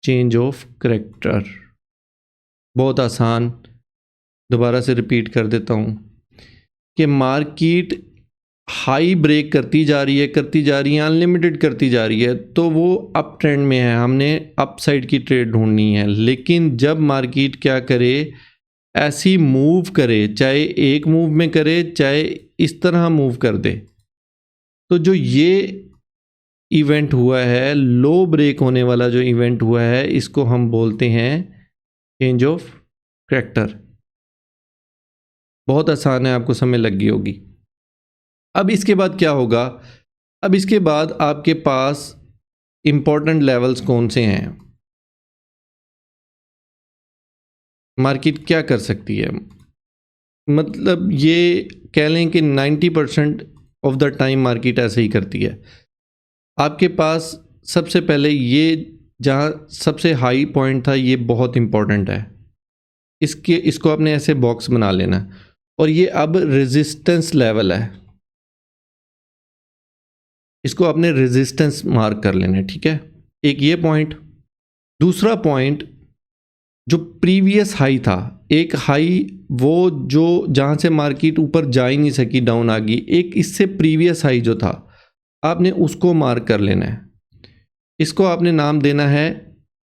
चेंज ऑफ करैक्टर। बहुत आसान, दोबारा से रिपीट कर देता हूँ कि मार्केट हाई ब्रेक करती जा रही है, अनलिमिटेड करती जा रही है, तो वो अप ट्रेंड में है, हमने अप साइड की ट्रेड ढूंढनी है। लेकिन जब मार्केट क्या करे, ऐसी मूव करे, चाहे एक मूव में करे चाहे इस तरह मूव कर दे, तो जो ये इवेंट हुआ है, लो ब्रेक होने वाला जो इवेंट हुआ है, इसको हम बोलते हैं चेंज ऑफ करैक्टर। बहुत आसान है, आपको समझ लग गई होगी। अब इसके बाद क्या होगा, अब इसके बाद आपके पास इंपॉर्टेंट लेवल्स कौन से हैं, मार्केट क्या कर सकती है। मतलब ये कह लें कि 90% ऑफ द टाइम मार्केट ऐसे ही करती है। आपके पास सबसे पहले ये जहाँ सबसे हाई पॉइंट था, ये बहुत इंपॉर्टेंट है। इसको आपने ऐसे बॉक्स बना लेना है और ये अब रेजिस्टेंस लेवल है, इसको आपने रेजिस्टेंस मार्क कर लेना है, ठीक है। एक ये पॉइंट। दूसरा पॉइंट, जो प्रीवियस हाई था, एक हाई वो जो जहाँ से मार्केट ऊपर जा ही नहीं सकी, डाउन आ गई, एक इससे प्रीवियस हाई जो था, आपने उसको मार्क कर लेना है। इसको आपने नाम देना है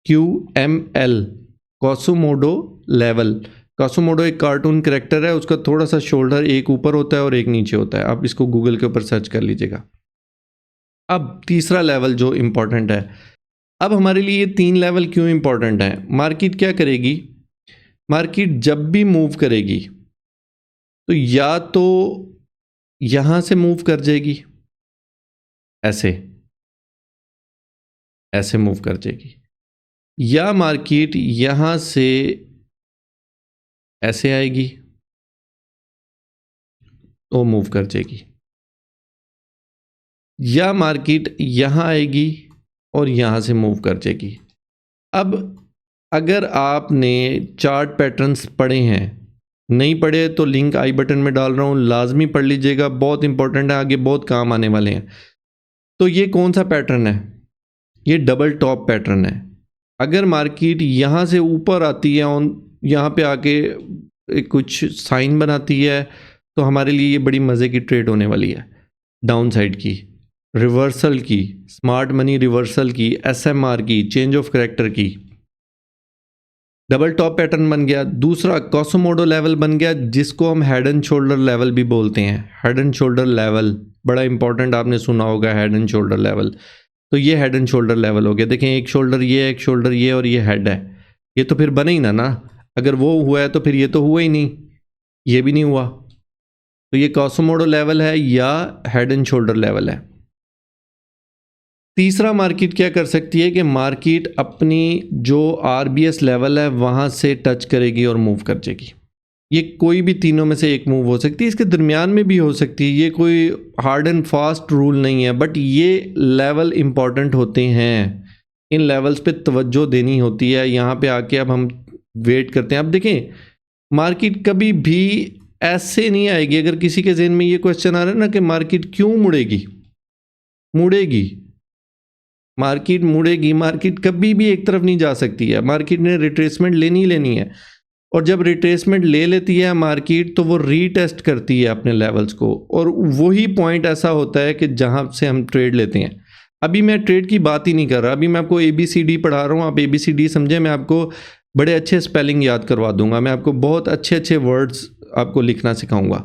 QML, कोसुमोडो लेवल। कोसुमोडो एक कार्टून कैरेक्टर है, उसका थोड़ा सा शोल्डर एक ऊपर होता है और एक नीचे होता है, आप इसको गूगल के ऊपर सर्च कर लीजिएगा। अब तीसरा लेवल जो इंपॉर्टेंट है, अब हमारे लिए ये 3 लेवल क्यों इंपॉर्टेंट है? मार्केट क्या करेगी, मार्केट जब भी मूव करेगी तो या तो यहां से मूव कर जाएगी, ऐसे ऐसे मूव कर जाएगी, या मार्केट यहां से ऐसे आएगी तो मूव कर जाएगी, या मार्केट यहां आएगी और यहां से मूव कर जाएगी। अब अगर आपने चार्ट पैटर्न्स पढ़े हैं, नहीं पढ़े तो लिंक आई बटन में डाल रहा हूं, लाजमी पढ़ लीजिएगा, बहुत इंपॉर्टेंट है, आगे बहुत काम आने वाले हैं। तो ये कौन सा पैटर्न है? ये डबल टॉप पैटर्न है। अगर मार्केट यहाँ से ऊपर आती है और यहाँ पे आके कुछ साइन बनाती है, तो हमारे लिए ये बड़ी मज़े की ट्रेड होने वाली है, डाउन साइड की, रिवर्सल की, स्मार्ट मनी रिवर्सल की, SMR की, चेंज ऑफ करेक्टर की। डबल टॉप पैटर्न बन गया। दूसरा कोसुमोडो लेवल बन गया, जिसको हम हेड एंड शोल्डर लेवल भी बोलते हैं। हेड एंड शोल्डर लेवल बड़ा इंपॉर्टेंट, आपने सुना होगा हेड एंड शोल्डर लेवल। तो ये हेड एंड शोल्डर लेवल हो गया। देखें, एक शोल्डर ये, एक शोल्डर ये, और ये हेड है। ये तो फिर बने ही ना अगर वो हुआ है तो फिर ये तो हुआ ही नहीं, ये भी नहीं हुआ। तो ये कोसुमोडो लेवल है या हेड एंड शोल्डर लेवल है। तीसरा मार्केट क्या कर सकती है कि मार्केट अपनी जो RBS लेवल है वहाँ से टच करेगी और मूव कर जाएगी। ये कोई भी तीनों में से एक मूव हो सकती है, इसके दरमियान में भी हो सकती है, ये कोई हार्ड एंड फास्ट रूल नहीं है, बट ये लेवल इंपॉर्टेंट होते हैं, इन लेवल्स पे तवज्जो देनी होती है। यहाँ पे आके अब हम वेट करते हैं। अब देखें, मार्केट कभी भी ऐसे नहीं आएगी। अगर किसी के जहन में ये क्वेश्चन आ रहा है ना कि मार्केट क्यों मुड़ेगी, मुड़ेगी, मार्केट मुड़ेगी, मार्केट कभी भी एक तरफ नहीं जा सकती है। मार्केट ने रिट्रेसमेंट लेनी है, और जब रिट्रेसमेंट ले लेती है मार्केट, तो वो रीटेस्ट करती है अपने लेवल्स को, और वही पॉइंट ऐसा होता है कि जहां से हम ट्रेड लेते हैं। अभी मैं ट्रेड की बात ही नहीं कर रहा, अभी मैं आपको ABCD पढ़ा रहा हूँ, आप ABCD समझे, मैं आपको बड़े अच्छे स्पेलिंग याद करवा दूंगा, मैं आपको बहुत अच्छे अच्छे वर्ड्स आपको लिखना सिखाऊंगा।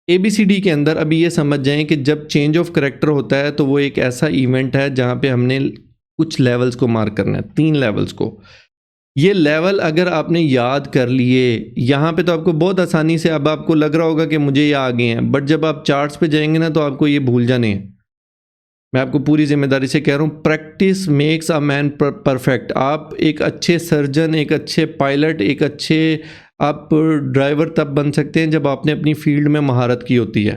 ABCD के अंदर अभी ये समझ जाएं कि जब चेंज ऑफ करेक्टर होता है तो वो एक ऐसा इवेंट है जहाँ पे हमने कुछ लेवल्स को मार्क करना है, 3 लेवल्स को। ये लेवल अगर आपने याद कर लिए, यहाँ पे तो आपको बहुत आसानी से, अब आपको लग रहा होगा कि मुझे ये आ गए हैं, बट जब आप चार्ट्स पे जाएंगे ना तो आपको ये भूल जाने हैं। मैं आपको पूरी जिम्मेदारी से कह रहा हूँ, practice makes a man perfect. आप एक अच्छे सर्जन, एक अच्छे पायलट, एक अच्छे आप ड्राइवर तब बन सकते हैं जब आपने अपनी फील्ड में महारत की होती है।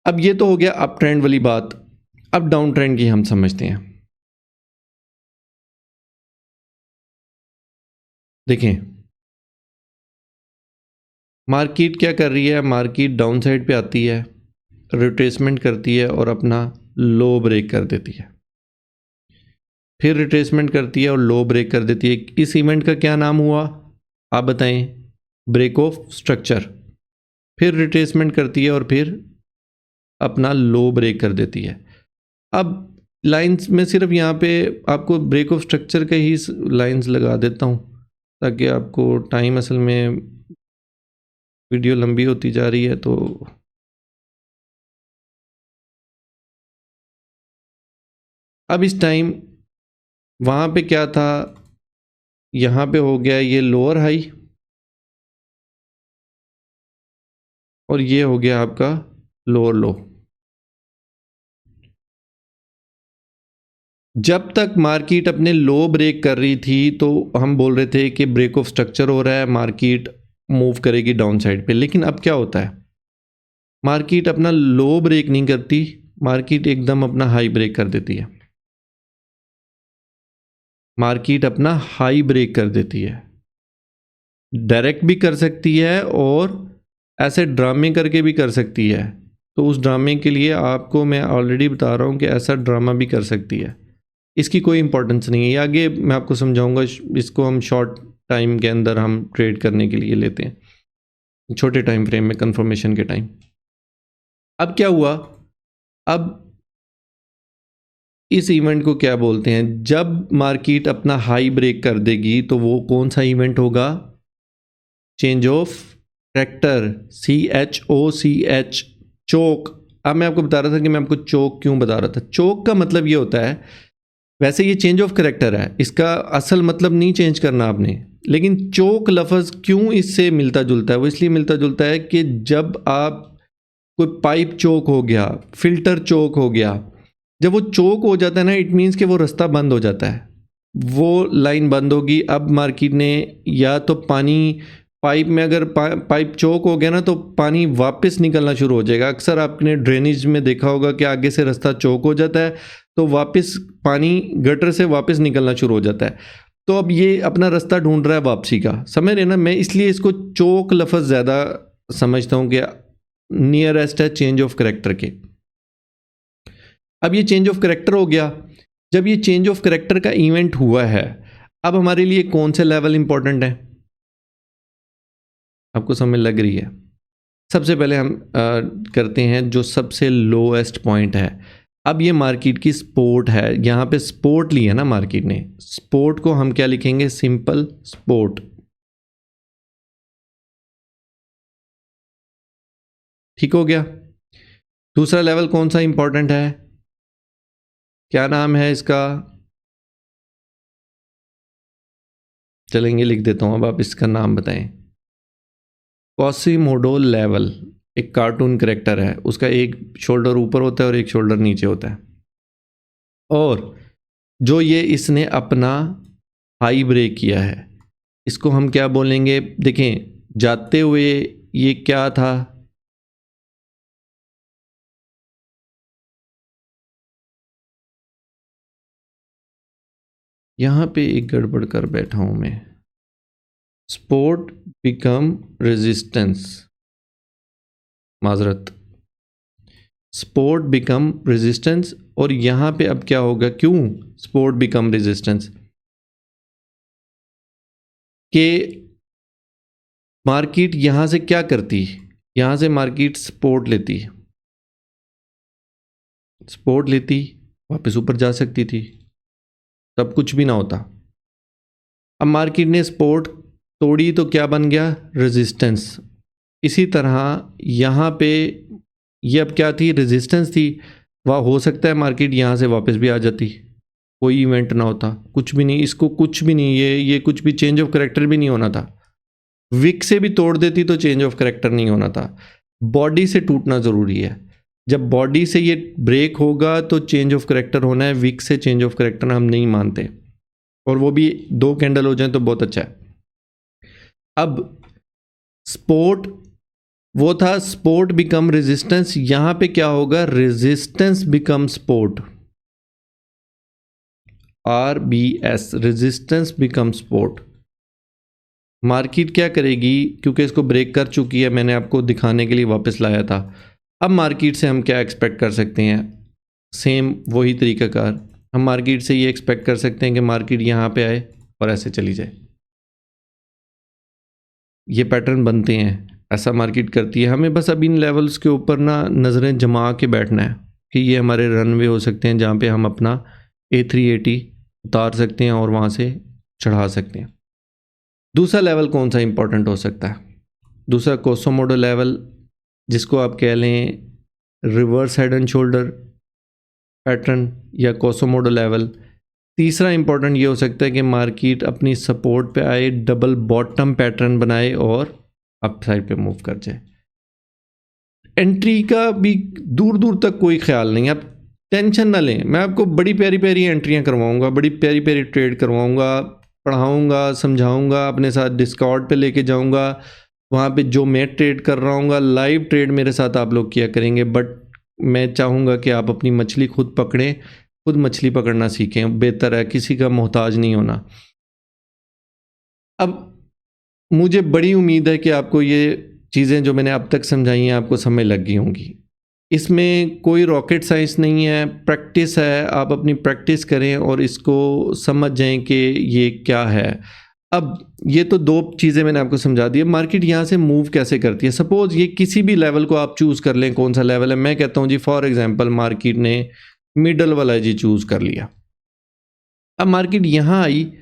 अब ये तो हो गया अप ट्रेंड वाली बात। अब डाउन ट्रेंड की हम समझते हैं। देखें, मार्केट क्या कर रही है, मार्केट डाउन साइड पे आती है, रिट्रेसमेंट करती है और अपना लो ब्रेक कर देती है, फिर रिट्रेसमेंट करती है और लो ब्रेक कर देती है। इस इवेंट का क्या नाम हुआ, आप बताएं? Break of structure. फिर रिट्रेसमेंट करती है और फिर अपना लो ब्रेक कर देती है। अब लाइंस में सिर्फ यहाँ पे आपको ब्रेक ऑफ स्ट्रक्चर के ही लाइंस लगा देता हूँ, ताकि आपको टाइम, असल में वीडियो लंबी होती जा रही है, तो अब इस टाइम वहाँ पे क्या था, यहाँ पे हो गया ये लोअर हाई, और ये हो गया आपका लोअर लो। जब तक मार्केट अपने लो ब्रेक कर रही थी तो हम बोल रहे थे कि ब्रेक ऑफ स्ट्रक्चर हो रहा है, मार्केट मूव करेगी डाउन साइड पे। लेकिन अब क्या होता है, मार्केट अपना लो ब्रेक नहीं करती, मार्केट एकदम अपना हाई ब्रेक कर देती है। मार्केट अपना हाई ब्रेक कर देती है। डायरेक्ट भी कर सकती है और ऐसे ड्रामे करके भी कर सकती है। तो उस ड्रामे के लिए आपको मैं ऑलरेडी बता रहा हूँ कि ऐसा ड्रामा भी कर सकती है, इसकी कोई इंपॉर्टेंस नहीं है। ये आगे मैं आपको समझाऊंगा, इसको हम शॉर्ट टाइम के अंदर हम ट्रेड करने के लिए लेते हैं, छोटे टाइम फ्रेम में, कंफर्मेशन के टाइम। अब क्या हुआ, अब इस इवेंट को क्या बोलते हैं, जब मार्केट अपना हाई ब्रेक कर देगी तो वो कौन सा इवेंट होगा, चेंज ऑफ करैक्टर, CHOCH, चोक। अब मैं आपको बता रहा था कि मैं आपको चोक क्यों बता रहा था। चोक का मतलब ये होता है, वैसे ये चेंज ऑफ करैक्टर है, इसका असल मतलब नहीं चेंज करना आपने, लेकिन चोक लफ्ज़ क्यों इससे मिलता जुलता है, वो इसलिए मिलता जुलता है कि जब आप कोई पाइप चोक हो गया, फिल्टर चोक हो गया, जब वो चोक हो जाता है ना, इट मीन्स कि वो रास्ता बंद हो जाता है, वो लाइन बंद होगी। अब मार्केट ने या तो पानी, पाइप में अगर पाइप चोक हो गया ना तो पानी वापस निकलना शुरू हो जाएगा। अक्सर आपने ड्रेनेज में देखा होगा कि आगे से रास्ता चोक हो जाता है तो वापस पानी गटर से वापस निकलना शुरू हो जाता है। तो अब ये अपना रास्ता ढूंढ रहा है वापसी का, समझ रहे ना। मैं इसलिए इसको चोक लफ्ज़ ज़्यादा समझता हूँ कि नियरेस्ट है चेंज ऑफ करैक्टर के। अब ये चेंज ऑफ करैक्टर हो गया, जब ये चेंज ऑफ करैक्टर का इवेंट हुआ है, अब हमारे लिए कौन से लेवल इंपॉर्टेंट है, आपको समझ लग रही है। सबसे पहले हम करते हैं जो सबसे लोएस्ट पॉइंट है। अब ये मार्केट की सपोर्ट है, यहाँ पे सपोर्ट ली है ना मार्केट ने, सपोर्ट को हम क्या लिखेंगे, सिंपल सपोर्ट। ठीक हो गया। दूसरा लेवल कौन सा इंपॉर्टेंट है, क्या नाम है इसका, चलेंगे लिख देता हूँ, अब आप इसका नाम बताएं। क्वासिमोडो लेवल एक कार्टून करैक्टर है, उसका एक शोल्डर ऊपर होता है और एक शोल्डर नीचे होता है। और जो ये इसने अपना हाई ब्रेक किया है, इसको हम क्या बोलेंगे, देखें जाते हुए ये क्या था, यहाँ पे एक गड़बड़ कर बैठा हूँ मैं, सपोर्ट बिकम रेजिस्टेंस, माजरत, सपोर्ट बिकम रेजिस्टेंस। और यहाँ पे अब क्या होगा, क्यों सपोर्ट बिकम रेजिस्टेंस, के मार्केट यहाँ से क्या करती, यहाँ से मार्केट सपोर्ट लेती, सपोर्ट लेती वापस ऊपर जा सकती थी, तब कुछ भी ना होता। अब मार्केट ने सपोर्ट तोड़ी तो क्या बन गया, रेजिस्टेंस। इसी तरह यहाँ पे ये अब क्या थी, रेजिस्टेंस थी, वह हो सकता है मार्केट यहाँ से वापस भी आ जाती, कोई इवेंट ना होता, कुछ भी नहीं, इसको कुछ भी नहीं, ये कुछ भी चेंज ऑफ करैक्टर भी नहीं होना था। विक से भी तोड़ देती तो चेंज ऑफ करैक्टर नहीं होना था। बॉडी से टूटना ज़रूरी है, जब बॉडी से ये ब्रेक होगा तो चेंज ऑफ करैक्टर होना है, विक से चेंज ऑफ करैक्टर हम नहीं मानते, और वो भी 2 कैंडल हो जाए तो बहुत अच्छा है। अब सपोर्ट वो था, सपोर्ट बिकम रेजिस्टेंस, यहां पे क्या होगा, resistance become support, RBS, resistance become support. Market क्या करेगी, क्योंकि इसको ब्रेक कर चुकी है, मैंने आपको दिखाने के लिए वापस लाया था। अब मार्केट से हम क्या एक्सपेक्ट कर सकते हैं, सेम वही तरीकाकार, हम मार्केट से ये एक्सपेक्ट कर सकते हैं कि मार्केट यहाँ पे आए और ऐसे चली जाए। ये पैटर्न बनते हैं, ऐसा मार्केट करती है। हमें बस अब इन लेवल्स के ऊपर ना नज़रें जमा के बैठना है कि ये हमारे रनवे हो सकते हैं जहाँ पे हम अपना A380 उतार सकते हैं और वहाँ से चढ़ा सकते हैं। दूसरा लेवल कौन सा इंपॉर्टेंट हो सकता है, दूसरा कोसोमोडो लेवल, जिसको आप कह लें reverse head and shoulder pattern या कोसोमोडो लेवल। तीसरा इंपॉर्टेंट ये हो सकता है कि मार्केट अपनी सपोर्ट पे आए, डबल बॉटम पैटर्न बनाए और अप साइड पे मूव कर जाए। एंट्री का भी दूर दूर तक कोई ख्याल नहीं, आप टेंशन ना लें, मैं आपको बड़ी प्यारी प्यारी एंट्रियां करवाऊंगा, बड़ी प्यारी प्यारी ट्रेड करवाऊंगा, पढ़ाऊंगा, समझाऊंगा, अपने साथ डिस्कॉर्ड पे लेके जाऊंगा, वहाँ पे जो मैं ट्रेड कर रहा हूँ लाइव ट्रेड मेरे साथ आप लोग किया करेंगे। बट मैं चाहूँगा कि आप अपनी मछली खुद पकड़ें, खुद मछली पकड़ना सीखें, बेहतर है, किसी का मोहताज नहीं होना। अब मुझे बड़ी उम्मीद है कि आपको ये चीज़ें जो मैंने अब तक समझाई हैं आपको समझ लग गई होंगी। इसमें कोई रॉकेट साइंस नहीं है, प्रैक्टिस है। आप अपनी प्रैक्टिस करें और इसको समझ जाएं कि ये क्या है। अब ये तो दो चीज़ें मैंने आपको समझा दी है। मार्केट यहाँ से मूव कैसे करती है। सपोज़ ये किसी भी लेवल को आप चूज़ कर लें, कौन सा लेवल है। मैं कहता हूँ जी फॉर एग्जांपल मार्केट ने मिडल वाला जी चूज़ कर लिया। अब मार्केट यहाँ आई,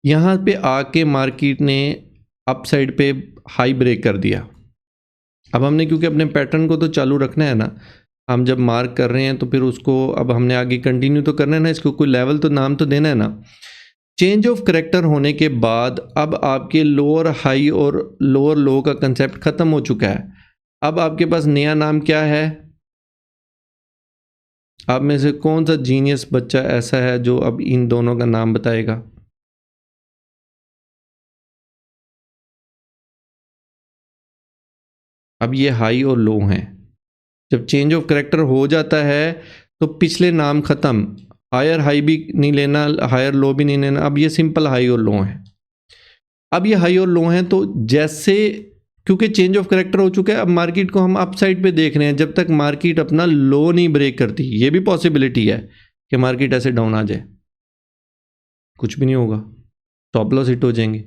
यहाँ पे आके मार्केट ने अप साइड पे हाई ब्रेक कर दिया। अब हमने क्योंकि अपने पैटर्न को तो चालू रखना है ना, हम जब मार्क कर रहे हैं तो फिर उसको अब हमने आगे कंटिन्यू तो करना है ना, इसको कोई लेवल तो नाम तो देना है ना। चेंज ऑफ करैक्टर होने के बाद अब आपके लोअर हाई और लोअर लो का कंसेप्ट ख़त्म हो चुका है। अब आपके पास नया नाम क्या है। आप में से कौन सा जीनियस बच्चा ऐसा है जो अब इन दोनों का नाम बताएगा। अब ये हाई और लो हैं। जब चेंज ऑफ करैक्टर हो जाता है तो पिछले नाम ख़त्म। हायर हाई भी नहीं लेना, हायर लो भी नहीं लेना। अब ये सिंपल हाई और लो हैं। अब ये हाई और लो हैं तो जैसे क्योंकि चेंज ऑफ करैक्टर हो चुका है, अब मार्केट को हम अप साइड पे देख रहे हैं। जब तक मार्केट अपना लो नहीं ब्रेक करती, ये भी पॉसिबिलिटी है कि मार्केट ऐसे डाउन आ जाए, कुछ भी नहीं होगा, स्टॉप लॉस हिट हो जाएंगे।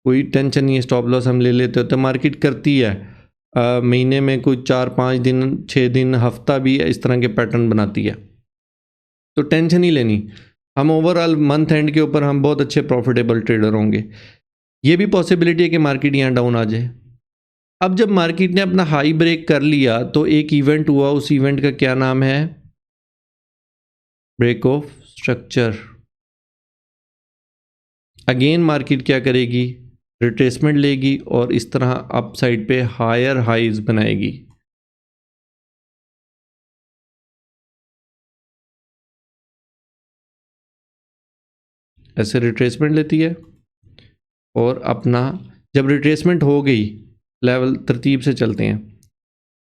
कोई टेंशन नहीं है, स्टॉप लॉस हम ले लेते हो तो मार्केट करती है। महीने में कोई 4-5 दिन 6 दिन हफ्ता भी इस तरह के पैटर्न बनाती है, तो टेंशन ही लेनी। हम ओवरऑल मंथ एंड के ऊपर हम बहुत अच्छे प्रॉफिटेबल ट्रेडर होंगे। ये भी पॉसिबिलिटी है कि मार्केट यहाँ डाउन आ जाए। अब जब मार्केट ने अपना हाई ब्रेक कर लिया तो एक इवेंट हुआ, उस इवेंट का क्या नाम है, break of structure. Again market क्या करेगी, रिट्रेसमेंट लेगी और इस तरह अप साइड पे हायर हाइज बनाएगी। ऐसे रिट्रेसमेंट लेती है और अपना जब रिट्रेसमेंट हो गई, लेवल तरतीब से चलते हैं।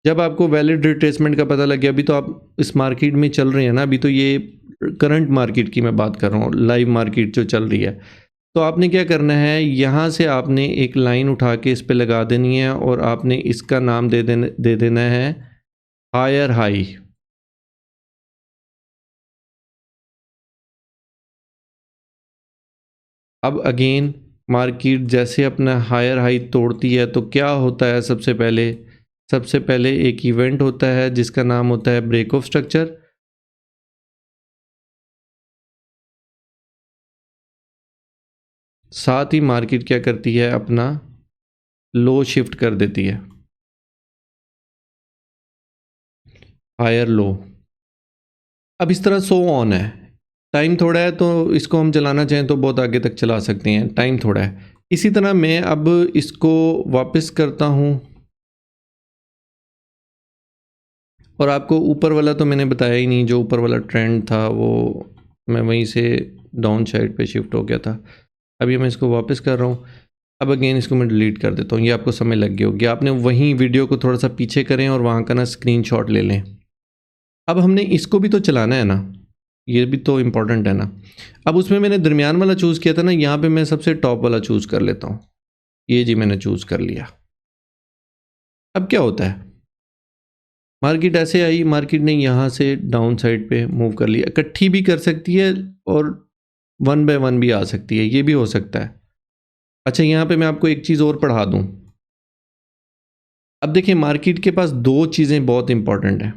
जब आपको वैलिड रिट्रेसमेंट का पता लग गया, अभी तो आप इस मार्केट में चल रहे हैं ना, अभी तो ये करंट मार्केट की मैं बात कर रहा हूँ, लाइव मार्केट जो चल रही है। तो आपने क्या करना है, यहाँ से आपने एक लाइन उठा के इस पे लगा देनी है और आपने इसका नाम दे देना है हायर हाई। अब अगेन मार्केट जैसे अपना हायर हाई तोड़ती है तो क्या होता है, सबसे पहले एक इवेंट होता है जिसका नाम होता है ब्रेक ऑफ स्ट्रक्चर। साथ ही मार्केट क्या करती है, अपना लो शिफ्ट कर देती है, हायर लो। अब इस तरह सो ऑन है। टाइम थोड़ा है तो इसको हम चलाना चाहें तो बहुत आगे तक चला सकते हैं, टाइम थोड़ा है। इसी तरह मैं अब इसको वापस करता हूँ और आपको ऊपर वाला तो मैंने बताया ही नहीं, जो ऊपर वाला ट्रेंड था वो मैं वहीं से डाउन साइड पे शिफ्ट हो गया था। अभी मैं इसको वापस कर रहा हूँ। अब अगेन इसको मैं डिलीट कर देता हूँ। ये आपको समय लग गया होगा, आपने वहीं वीडियो को थोड़ा सा पीछे करें और वहाँ का ना स्क्रीनशॉट ले लें। अब हमने इसको भी तो चलाना है ना, ये भी तो इम्पोर्टेंट है ना। अब उसमें मैंने दरमियान वाला चूज़ किया था ना, यहाँ पे मैं सबसे टॉप वाला चूज़ कर लेता हूँ। ये जी मैंने चूज़ कर लिया। अब क्या होता है, मार्केट ऐसे आई, मार्केट ने यहाँ से डाउन साइड पे मूव कर लिया। इकट्ठी भी कर सकती है और 1 बाय 1 भी आ सकती है, ये भी हो सकता है। अच्छा, यहाँ पे मैं आपको एक चीज़ और पढ़ा दूँ। अब देखिए मार्केट के पास दो चीज़ें बहुत इंपॉर्टेंट हैं।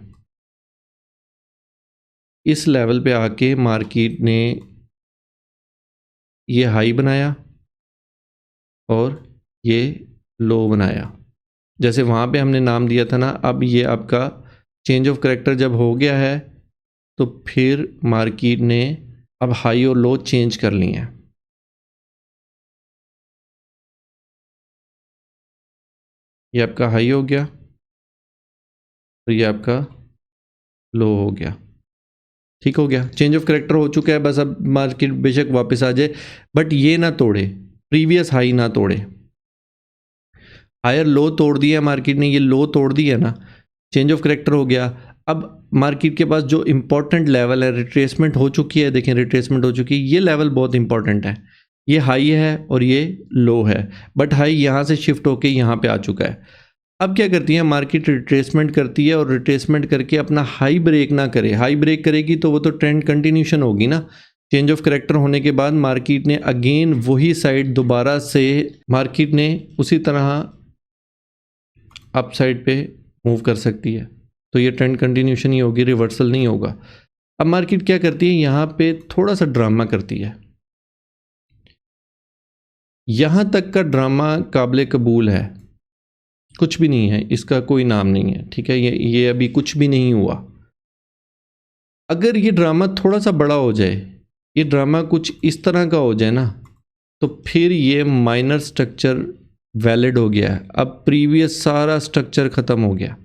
इस लेवल पे आके मार्केट ने ये हाई बनाया और ये लो बनाया। जैसे वहाँ पे हमने नाम दिया था ना, अब ये आपका चेंज ऑफ करैक्टर जब हो गया है तो फिर मार्केट ने अब हाई और लो चेंज कर लिए हैं। ये आपका हाई हो गया और ये आपका लो हो गया। ठीक हो गया, चेंज ऑफ करैक्टर हो चुका है। बस अब मार्केट बेशक वापस आ जाए बट ये ना तोड़े, प्रीवियस हाई ना तोड़े। हायर लो तोड़ दिया मार्केट ने, ये लो तोड़ दिया ना, चेंज ऑफ करैक्टर हो गया। अब मार्केट के पास जो इंपॉर्टेंट लेवल है, रिट्रेसमेंट हो चुकी है। देखें रिट्रेसमेंट हो चुकी है, ये लेवल बहुत इंपॉर्टेंट है। ये हाई है और ये लो है, बट हाई यहाँ से शिफ्ट होके यहाँ पे आ चुका है। अब क्या करती है मार्केट, रिट्रेसमेंट करती है और रिट्रेसमेंट करके अपना हाई ब्रेक ना करे। हाई ब्रेक करेगी तो वो तो ट्रेंड कंटिन्यूशन होगी ना। चेंज ऑफ करेक्टर होने के बाद मार्केट ने अगेन वही साइड दोबारा से मार्केट ने उसी तरह अप साइड पे मूव कर सकती है, तो ये ट्रेंड कंटिन्यूशन ही होगी, रिवर्सल नहीं होगा। अब मार्केट क्या करती है, यहाँ पे थोड़ा सा ड्रामा करती है। यहाँ तक का ड्रामा काबिल कबूल है, कुछ भी नहीं है, इसका कोई नाम नहीं है, ठीक है। ये अभी कुछ भी नहीं हुआ। अगर ये ड्रामा थोड़ा सा बड़ा हो जाए, ये ड्रामा कुछ इस तरह का हो जाए ना, तो फिर ये माइनर स्ट्रक्चर वैलिड हो गया है। अब प्रीवियस सारा स्ट्रक्चर ख़त्म हो गया।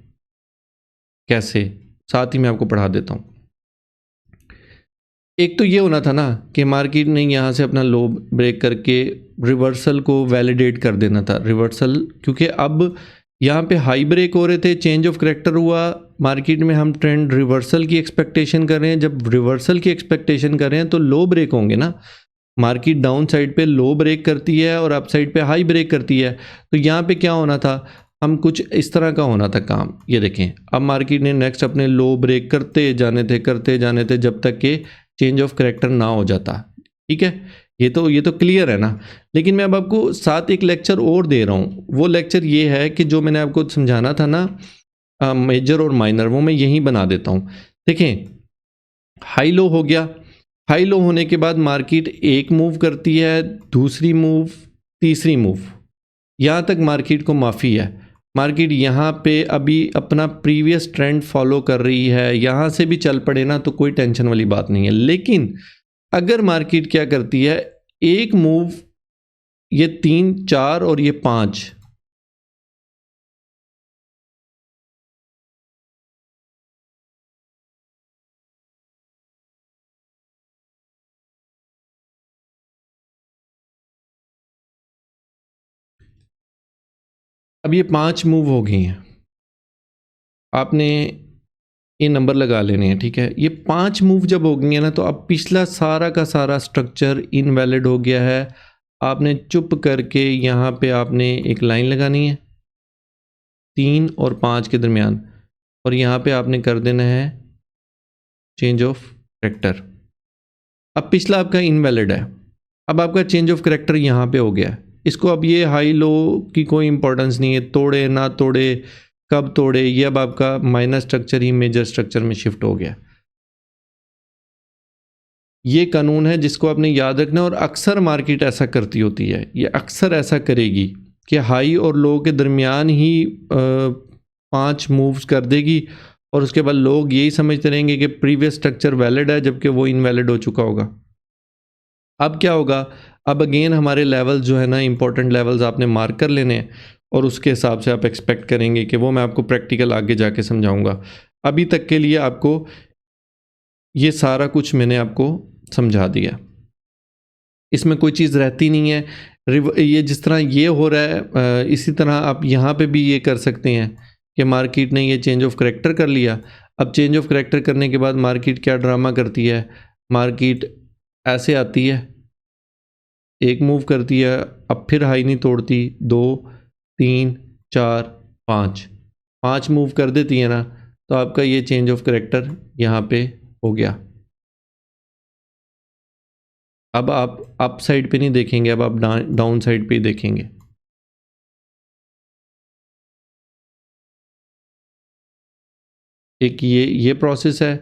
कैसे, साथ ही मैं आपको पढ़ा देता हूँ। एक तो ये होना था ना कि मार्केट ने यहाँ से अपना लो ब्रेक करके रिवर्सल को वैलिडेट कर देना था। रिवर्सल, क्योंकि अब यहाँ पे हाई ब्रेक हो रहे थे, चेंज ऑफ करेक्टर हुआ मार्केट में, हम ट्रेंड रिवर्सल की एक्सपेक्टेशन कर रहे हैं। जब रिवर्सल की एक्सपेक्टेशन कर रहे हैं तो लो ब्रेक होंगे ना। मार्केट डाउन साइड पे लो ब्रेक करती है और अप साइड पे हाई ब्रेक करती है, तो यहाँ पे क्या होना था, हम कुछ इस तरह का होना था काम। ये देखें, अब मार्केट ने नेक्स्ट अपने लो ब्रेक करते जाने थे जब तक कि चेंज ऑफ करेक्टर ना हो जाता। ठीक है, ये तो क्लियर है ना। लेकिन मैं अब आपको साथ एक लेक्चर और दे रहा हूँ। वो लेक्चर ये है कि जो मैंने आपको समझाना था ना मेजर और माइनर, वो मैं यहीं बना देता हूँ। देखें, हाई लो हो गया। हाई लो होने के बाद मार्केट एक मूव करती है, दूसरी मूव, तीसरी मूव, यहाँ तक मार्केट को माफ़ी है। मार्केट यहाँ पे अभी अपना प्रीवियस ट्रेंड फॉलो कर रही है, यहाँ से भी चल पड़े ना तो कोई टेंशन वाली बात नहीं है। लेकिन अगर मार्केट क्या करती है, एक मूव, ये 3, 4 और ये 5, अब ये 5 मूव हो गई हैं, आपने ये नंबर लगा लेने हैं। ठीक है, ये 5 मूव जब हो गई है ना, तो अब पिछला सारा का सारा स्ट्रक्चर इनवैलिड हो गया है। आपने चुप करके यहाँ पे आपने एक लाइन लगानी है 3 और 5 के दरमियान, और यहाँ पे आपने कर देना है चेंज ऑफ करेक्टर। अब पिछला आपका इनवैलिड है, अब आपका चेंज ऑफ करेक्टर यहाँ पे हो गया है। इसको अब ये हाई लो की कोई इंपॉर्टेंस नहीं है, तोड़े ना तोड़े, कब तोड़े, ये अब आपका माइनर स्ट्रक्चर ही मेजर स्ट्रक्चर में शिफ्ट हो गया। ये कानून है जिसको आपने याद रखना, और अक्सर मार्केट ऐसा करती होती है, ये अक्सर ऐसा करेगी कि हाई और लो के दरमियान ही 5 मूव्स कर देगी, और उसके बाद लोग यही समझते रहेंगे कि प्रीवियस स्ट्रक्चर वैलिड है, जबकि वो इनवैलिड हो चुका होगा। अब क्या होगा, अब अगेन हमारे लेवल्स जो है ना, इंपॉर्टेंट लेवल्स आपने मार्क कर लेने हैं, और उसके हिसाब से आप एक्सपेक्ट करेंगे कि वो मैं आपको प्रैक्टिकल आगे जाके समझाऊंगा। अभी तक के लिए आपको ये सारा कुछ मैंने आपको समझा दिया, इसमें कोई चीज़ रहती नहीं है। ये जिस तरह ये हो रहा है, इसी तरह आप यहाँ पे भी ये कर सकते हैं कि मार्केट ने ये चेंज ऑफ करेक्टर कर लिया। अब चेंज ऑफ करेक्टर करने के बाद मार्केट क्या ड्रामा करती है, मार्केट ऐसे आती है, एक मूव करती है, अब फिर हाई नहीं तोड़ती, 2, 3, 4, 5, 5 मूव कर देती है ना, तो आपका ये चेंज ऑफ करेक्टर यहाँ पे हो गया। अब आप अप साइड पे नहीं देखेंगे, अब आप डाउन साइड पे ही देखेंगे। एक ये प्रोसेस है,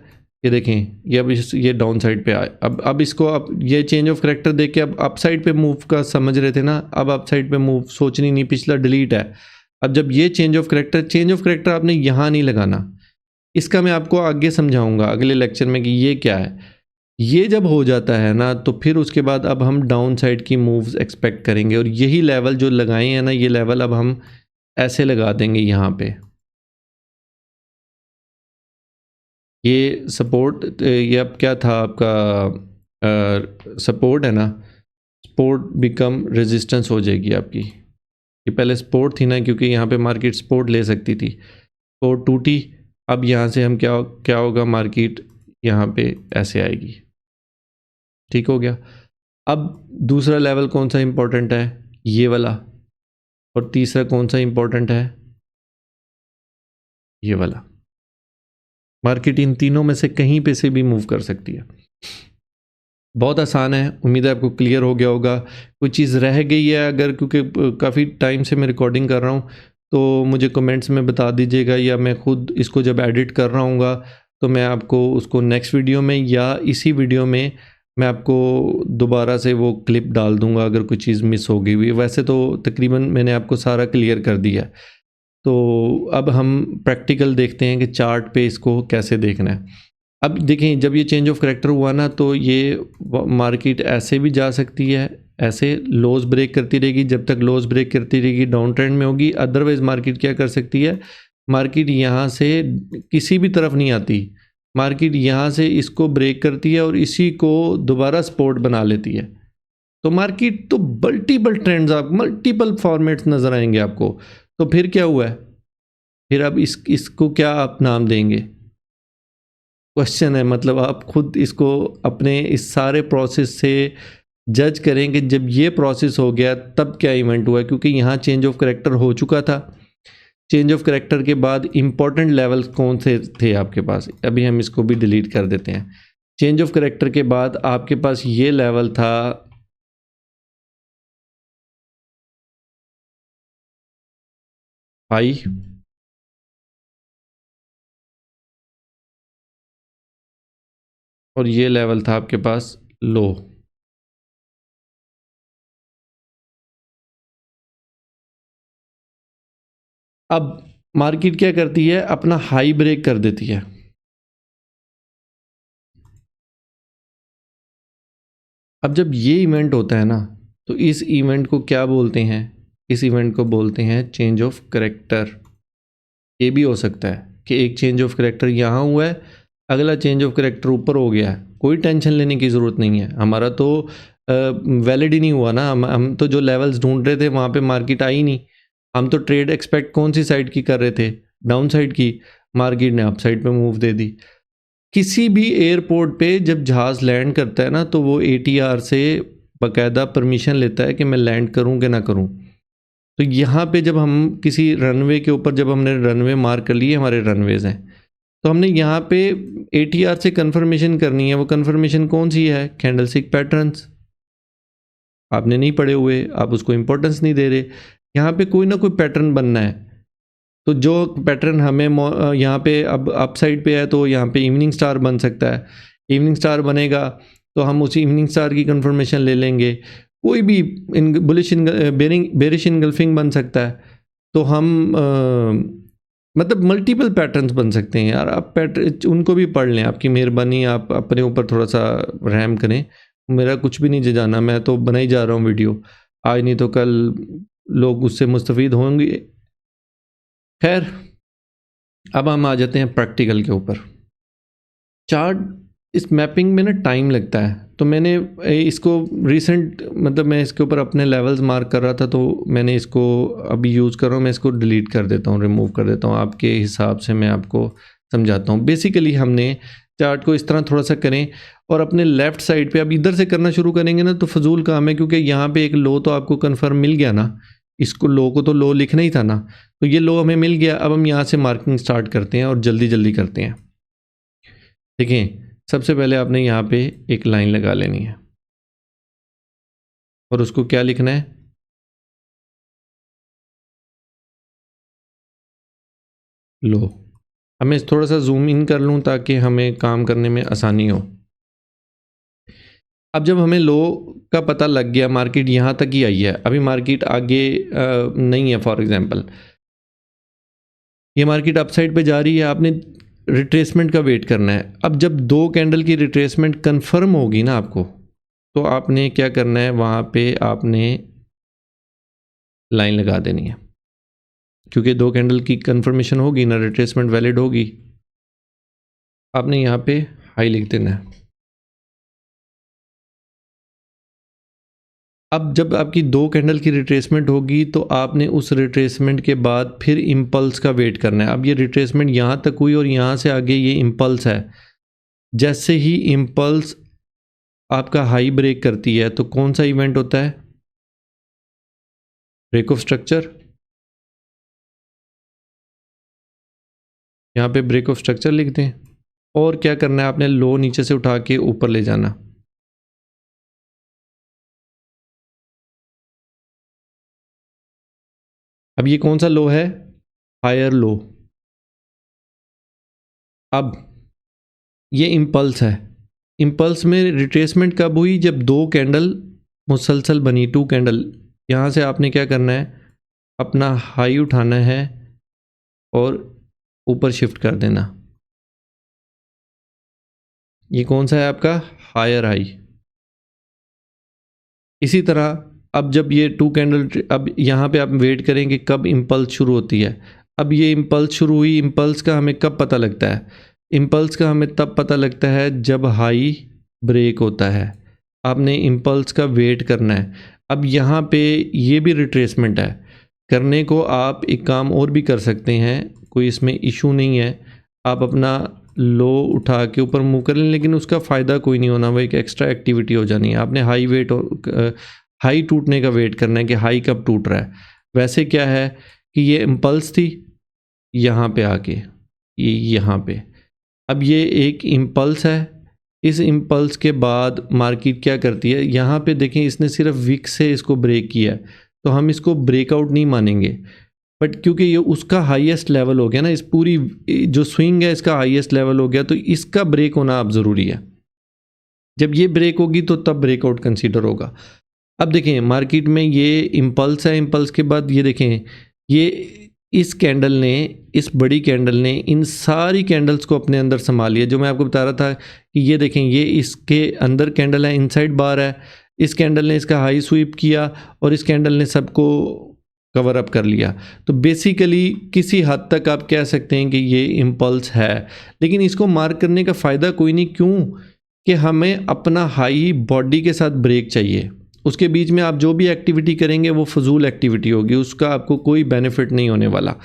ये देखें, ये अब ये डाउन साइड पे आए। अब इसको आप ये चेंज ऑफ करेक्टर देख के अब अप साइड पे मूव का समझ रहे थे ना, अब अप साइड पे मूव सोचनी नहीं, पिछला डिलीट है। अब जब ये चेंज ऑफ करेक्टर आपने यहाँ नहीं लगाना, इसका मैं आपको आगे समझाऊंगा अगले लेक्चर में कि ये क्या है। ये जब हो जाता है ना, तो फिर उसके बाद अब हम डाउन साइड की मूव्स एक्सपेक्ट करेंगे, और यही लेवल जो लगाए हैं ना, ये लेवल अब हम ऐसे लगा देंगे यहाँ पे। ये सपोर्ट, ये अब क्या था आपका, सपोर्ट है ना, सपोर्ट बिकम रेजिस्टेंस हो जाएगी आपकी। ये पहले सपोर्ट थी ना, क्योंकि यहाँ पे मार्केट सपोर्ट ले सकती थी, सपोर्ट टूटी। अब यहाँ से हम क्या होगा, मार्केट यहाँ पे ऐसे आएगी। ठीक हो गया। अब दूसरा लेवल कौन सा इंपॉर्टेंट है, ये वाला, और तीसरा कौन सा इंपॉर्टेंट है, ये वाला। मार्केट इन तीनों में से कहीं पे से भी मूव कर सकती है। बहुत आसान है, उम्मीद है आपको क्लियर हो गया होगा। कोई चीज़ रह गई है अगर, क्योंकि काफ़ी टाइम से मैं रिकॉर्डिंग कर रहा हूँ, तो मुझे कमेंट्स में बता दीजिएगा, या मैं खुद इसको जब एडिट कर रहा हूँगा तो मैं आपको उसको नेक्स्ट वीडियो में या इसी वीडियो में मैं आपको दोबारा से वो क्लिप डाल दूँगा अगर कोई चीज़ मिस हो गई हुई। वैसे तो तकरीबन मैंने आपको सारा क्लियर कर दिया है। तो अब हम प्रैक्टिकल देखते हैं कि चार्ट पे इसको कैसे देखना है। अब देखें, जब ये चेंज ऑफ करैक्टर हुआ ना, तो ये मार्केट ऐसे भी जा सकती है, ऐसे लोज ब्रेक करती रहेगी, जब तक लोज ब्रेक करती रहेगी डाउन ट्रेंड में होगी। अदरवाइज मार्केट क्या कर सकती है, मार्केट यहाँ से किसी भी तरफ नहीं आती, मार्केट यहाँ से इसको ब्रेक करती है और इसी को दोबारा सपोर्ट बना लेती है। तो मार्केट तो मल्टीपल ट्रेंड्स, आप मल्टीपल फॉर्मेट्स नज़र आएंगे आपको। तो फिर क्या हुआ है, फिर अब इसको क्या आप नाम देंगे, क्वेश्चन है। मतलब आप खुद इसको अपने इस सारे प्रोसेस से जज करें कि जब ये प्रोसेस हो गया तब क्या इवेंट हुआ, क्योंकि यहाँ चेंज ऑफ करैक्टर हो चुका था। चेंज ऑफ करैक्टर के बाद इंपॉर्टेंट लेवल्स कौन से थे आपके पास, अभी हम इसको भी डिलीट कर देते हैं। चेंज ऑफ करैक्टर के बाद आपके पास ये लेवल था हाई, और ये लेवल था आपके पास लो। अब मार्केट क्या करती है, अपना हाई ब्रेक कर देती है। अब जब ये इवेंट होता है ना, तो इस इवेंट को क्या बोलते हैं, इस इवेंट को बोलते हैं चेंज ऑफ करैक्टर। ये भी हो सकता है कि एक चेंज ऑफ करैक्टर यहाँ हुआ है, अगला चेंज ऑफ करैक्टर ऊपर हो गया है, कोई टेंशन लेने की ज़रूरत नहीं है। हमारा तो वैलिड ही नहीं हुआ ना, हम तो जो लेवल्स ढूंढ रहे थे वहाँ पे मार्केट आई नहीं। हम तो ट्रेड एक्सपेक्ट कौन सी साइड की कर रहे थे, डाउन साइड की, मार्केट ने अप साइड पे मूव दे दी। किसी भी एयरपोर्ट पे जब जहाज़ लैंड करता है ना, तो वो ATR से बाकायदा परमिशन लेता है कि मैं लैंड करूं कि ना करूं। तो यहाँ पे जब हम किसी रनवे के ऊपर, जब हमने रनवे मार्क कर लिए, हमारे रनवेज़ हैं, तो हमने यहाँ पे ATR से कंफर्मेशन करनी है। वो कंफर्मेशन कौन सी है, कैंडलस्टिक पैटर्न्स। आपने नहीं पढ़े हुए, आप उसको इंपॉर्टेंस नहीं दे रहे। यहाँ पे कोई ना कोई पैटर्न बनना है, तो जो पैटर्न हमें यहाँ पे अब अप साइड पे है, तो यहाँ पे इवनिंग स्टार बन सकता है। इवनिंग स्टार बनेगा तो हम उसी इवनिंग स्टार की कंफर्मेशन ले लेंगे। कोई भी बुलिश बेरिश इनगल्फिंग बन सकता है। तो हम मतलब मल्टीपल पैटर्न्स बन सकते हैं यार। आप पैटर्न उनको भी पढ़ लें, आपकी मेहरबानी, आप अपने ऊपर थोड़ा सा रहम करें। मेरा कुछ भी नहीं जाना, मैं तो बना ही जा रहा हूँ वीडियो, आज नहीं तो कल लोग उससे मुस्तफ़ीद होंगे। खैर, अब हम आ जाते हैं प्रैक्टिकल के ऊपर। चार्ट, इस मैपिंग में ना टाइम लगता है, तो मैंने इसको रिसेंट, मतलब मैं इसके ऊपर अपने लेवल्स मार्क कर रहा था, तो मैंने इसको अभी यूज़ कर रहा हूँ। मैं इसको डिलीट कर देता हूँ, रिमूव कर देता हूँ, आपके हिसाब से मैं आपको समझाता हूँ। बेसिकली हमने चार्ट को इस तरह थोड़ा सा करें, और अपने लेफ़्ट साइड पे अब इधर से करना शुरू करेंगे ना तो फजूल काम है, क्योंकि यहाँ पे एक लो तो आपको कन्फर्म मिल गया ना, इसको लो को तो लो लिखना ही था ना, तो ये लो हमें मिल गया। अब हम यहाँ से मार्किंग स्टार्ट करते हैं और जल्दी जल्दी करते हैं। देखें, सबसे पहले आपने यहाँ पे एक लाइन लगा लेनी है, और उसको क्या लिखना है, लो। अब मैं थोड़ा सा जूम इन कर लूँ ताकि हमें काम करने में आसानी हो। अब जब हमें लो का पता लग गया, मार्केट यहाँ तक ही आई है, अभी मार्केट आगे नहीं है। फॉर एग्जांपल ये मार्केट अपसाइड पे जा रही है, आपने रिट्रेसमेंट का वेट करना है। अब जब दो कैंडल की रिट्रेसमेंट कंफर्म होगी ना आपको, तो आपने क्या करना है, वहाँ पे आपने लाइन लगा देनी है, क्योंकि दो कैंडल की कंफर्मेशन होगी ना, रिट्रेसमेंट वैलिड होगी। आपने यहाँ पे हाई लिख देना है। अब जब आपकी दो कैंडल की रिट्रेसमेंट होगी, तो आपने उस रिट्रेसमेंट के बाद फिर इम्पल्स का वेट करना है। अब ये रिट्रेसमेंट यहाँ तक हुई और यहाँ से आगे ये इम्पल्स है। जैसे ही इम्पल्स आपका हाई ब्रेक करती है तो कौन सा इवेंट होता है? Break of structure. यहाँ पे ब्रेक ऑफ स्ट्रक्चर लिख दें। और क्या करना है, आपने लो नीचे से उठा के ऊपर ले जाना। अब ये कौन सा लो है? Higher low. अब ये इम्पल्स है। इम्पल्स में रिट्रेसमेंट कब हुई? जब दो कैंडल मुसलसल बनी, टू कैंडल। यहाँ से आपने क्या करना है, अपना हाई उठाना है और ऊपर शिफ्ट कर देना। ये कौन सा है आपका? Higher high. इसी तरह अब जब ये टू कैंडल, अब यहाँ पे आप वेट करेंगे कब इम्पल्स शुरू होती है। अब ये इम्पल्स शुरू हुई। इम्पल्स का हमें कब पता लगता है? इम्पल्स का हमें तब पता लगता है जब हाई ब्रेक होता है। आपने इम्पल्स का वेट करना है। अब यहाँ पे ये भी रिट्रेसमेंट है। करने को आप एक काम और भी कर सकते हैं, कोई इसमें इशू नहीं है। आप अपना लो उठा के ऊपर मूव कर लें, लेकिन उसका फ़ायदा कोई नहीं होना, वो एक एक्स्ट्रा एक्टिविटी हो जानी है। आपने हाई टूटने का वेट करना है कि हाई कब टूट रहा है। वैसे क्या है कि ये इम्पल्स थी यहाँ पे आके, ये यहाँ पे। अब ये एक इम्पल्स है। इस इम्पल्स के बाद मार्केट क्या करती है, यहाँ पे देखें इसने सिर्फ विक से इसको ब्रेक किया है, तो हम इसको ब्रेकआउट नहीं मानेंगे। बट क्योंकि ये उसका हाईएस्ट लेवल हो गया ना, इस पूरी जो स्विंग है इसका हाईएस्ट लेवल हो गया, तो इसका ब्रेक होना अब ज़रूरी है। जब ये ब्रेक होगी तो तब ब्रेकआउट कंसीडर होगा। अब देखें मार्केट में ये इम्पल्स है। इम्पल्स के बाद ये देखें, ये इस कैंडल ने, इस बड़ी कैंडल ने इन सारी कैंडल्स को अपने अंदर संभाल लिया। जो मैं आपको बता रहा था कि ये देखें, ये इसके अंदर कैंडल है, इनसाइड बार है। इस कैंडल ने इसका हाई स्वीप किया और इस कैंडल ने सबको कवर अप कर लिया। तो बेसिकली किसी हद तक आप कह सकते हैं कि ये इम्पल्स है, लेकिन इसको मार्क करने का फ़ायदा कोई नहीं। क्यों? कि हमें अपना हाई बॉडी के साथ ब्रेक चाहिए। उसके बीच में आप जो भी एक्टिविटी करेंगे वो फजूल एक्टिविटी होगी, उसका आपको कोई बेनिफिट नहीं होने वाला।